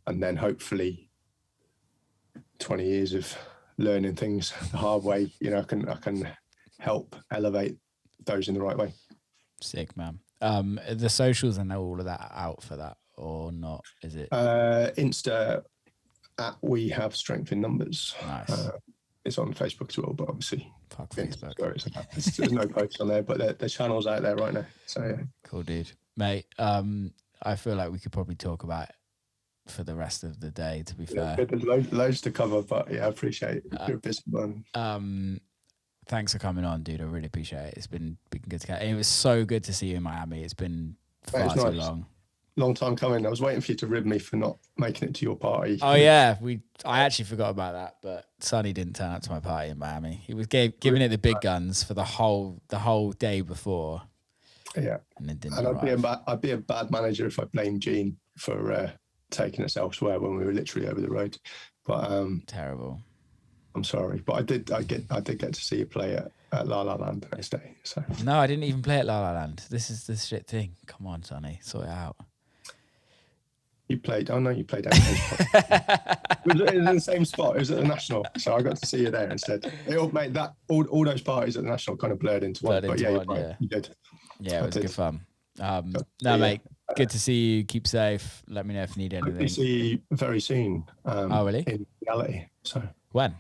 And then hopefully 20 years of learning things the hard way, I can help elevate those in the right way. Sick, man. The socials and all of that out for that or not? Is it Insta at We Have Strength in Numbers? Nice. It's on Facebook as well, but obviously fuck Facebook. There's no posts on there, but there's channels out there right now. So yeah. Cool, dude, mate. I feel like we could probably talk about it for the rest of the day. To be fair, there's loads to cover, but yeah, I appreciate it. You're a busy man. Thanks for coming on, dude. I really appreciate it. It's been good to catch. It was so good to see you in Miami. It's been far too long. Long time coming. I was waiting for you to rib me for not making it to your party. Oh yeah, I actually forgot about that, but Sonny didn't turn up to my party in Miami. He was giving it the big guns for the whole day before. Yeah, and it didn't. And I'd be a bad manager if I blamed Gene for taking us elsewhere when we were literally over the road. But terrible. I'm sorry, but I did get to see you play at La La Land the next day. So no, I didn't even play at La La Land. This is the shit thing. Come on, Sonny, sort it out. You played. Oh no, you played. It was in the same spot. It was at the National, so I got to see you there instead. It all made that all those parties at the National kind of blurred into one. But yeah, you did. Yeah, it was good fun. Mate, good to see you. Keep safe. Let me know if you need anything. Hope to see you very soon. Oh really? In reality. So when?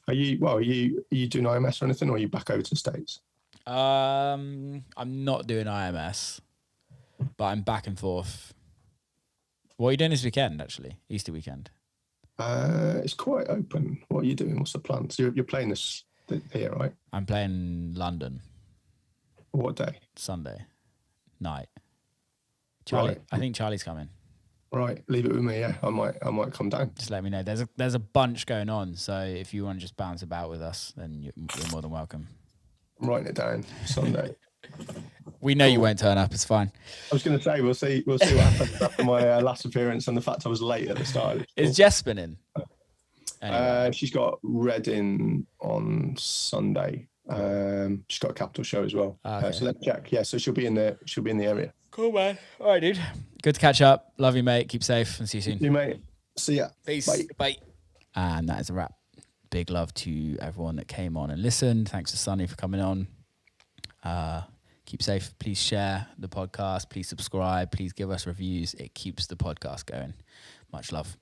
Are you doing IMS or anything, or are you back over to the States? I'm not doing IMS, but I'm back and forth. What are you doing this weekend, actually? Easter weekend? It's quite open. What are you doing? What's the plans? You're playing this here, right? I'm playing London. What day? Sunday night. Charlie, right. I think Charlie's coming. Right, leave it with me. Yeah, I might come down. Just let me know. There's a bunch going on, so if you want to just bounce about with us, then you're more than welcome. I'm writing it down. Sunday. We know you won't turn up. It's fine. I was going to say we'll see what happens after my last appearance and the fact I was late at the start. Is Jess been in? Anyway. She's got Reading on Sunday. She's got a Capital show as well. Okay. So let's check. Yeah, so she'll be in the area. Cool, man. All right, dude. Good to catch up. Love you, mate. Keep safe and see you soon. You, mate. See ya. Peace. Bye. And that is a wrap. Big love to everyone that came on and listened. Thanks to Sonny for coming on. Keep safe. Please share the podcast. Please subscribe. Please give us reviews. It keeps the podcast going. Much love.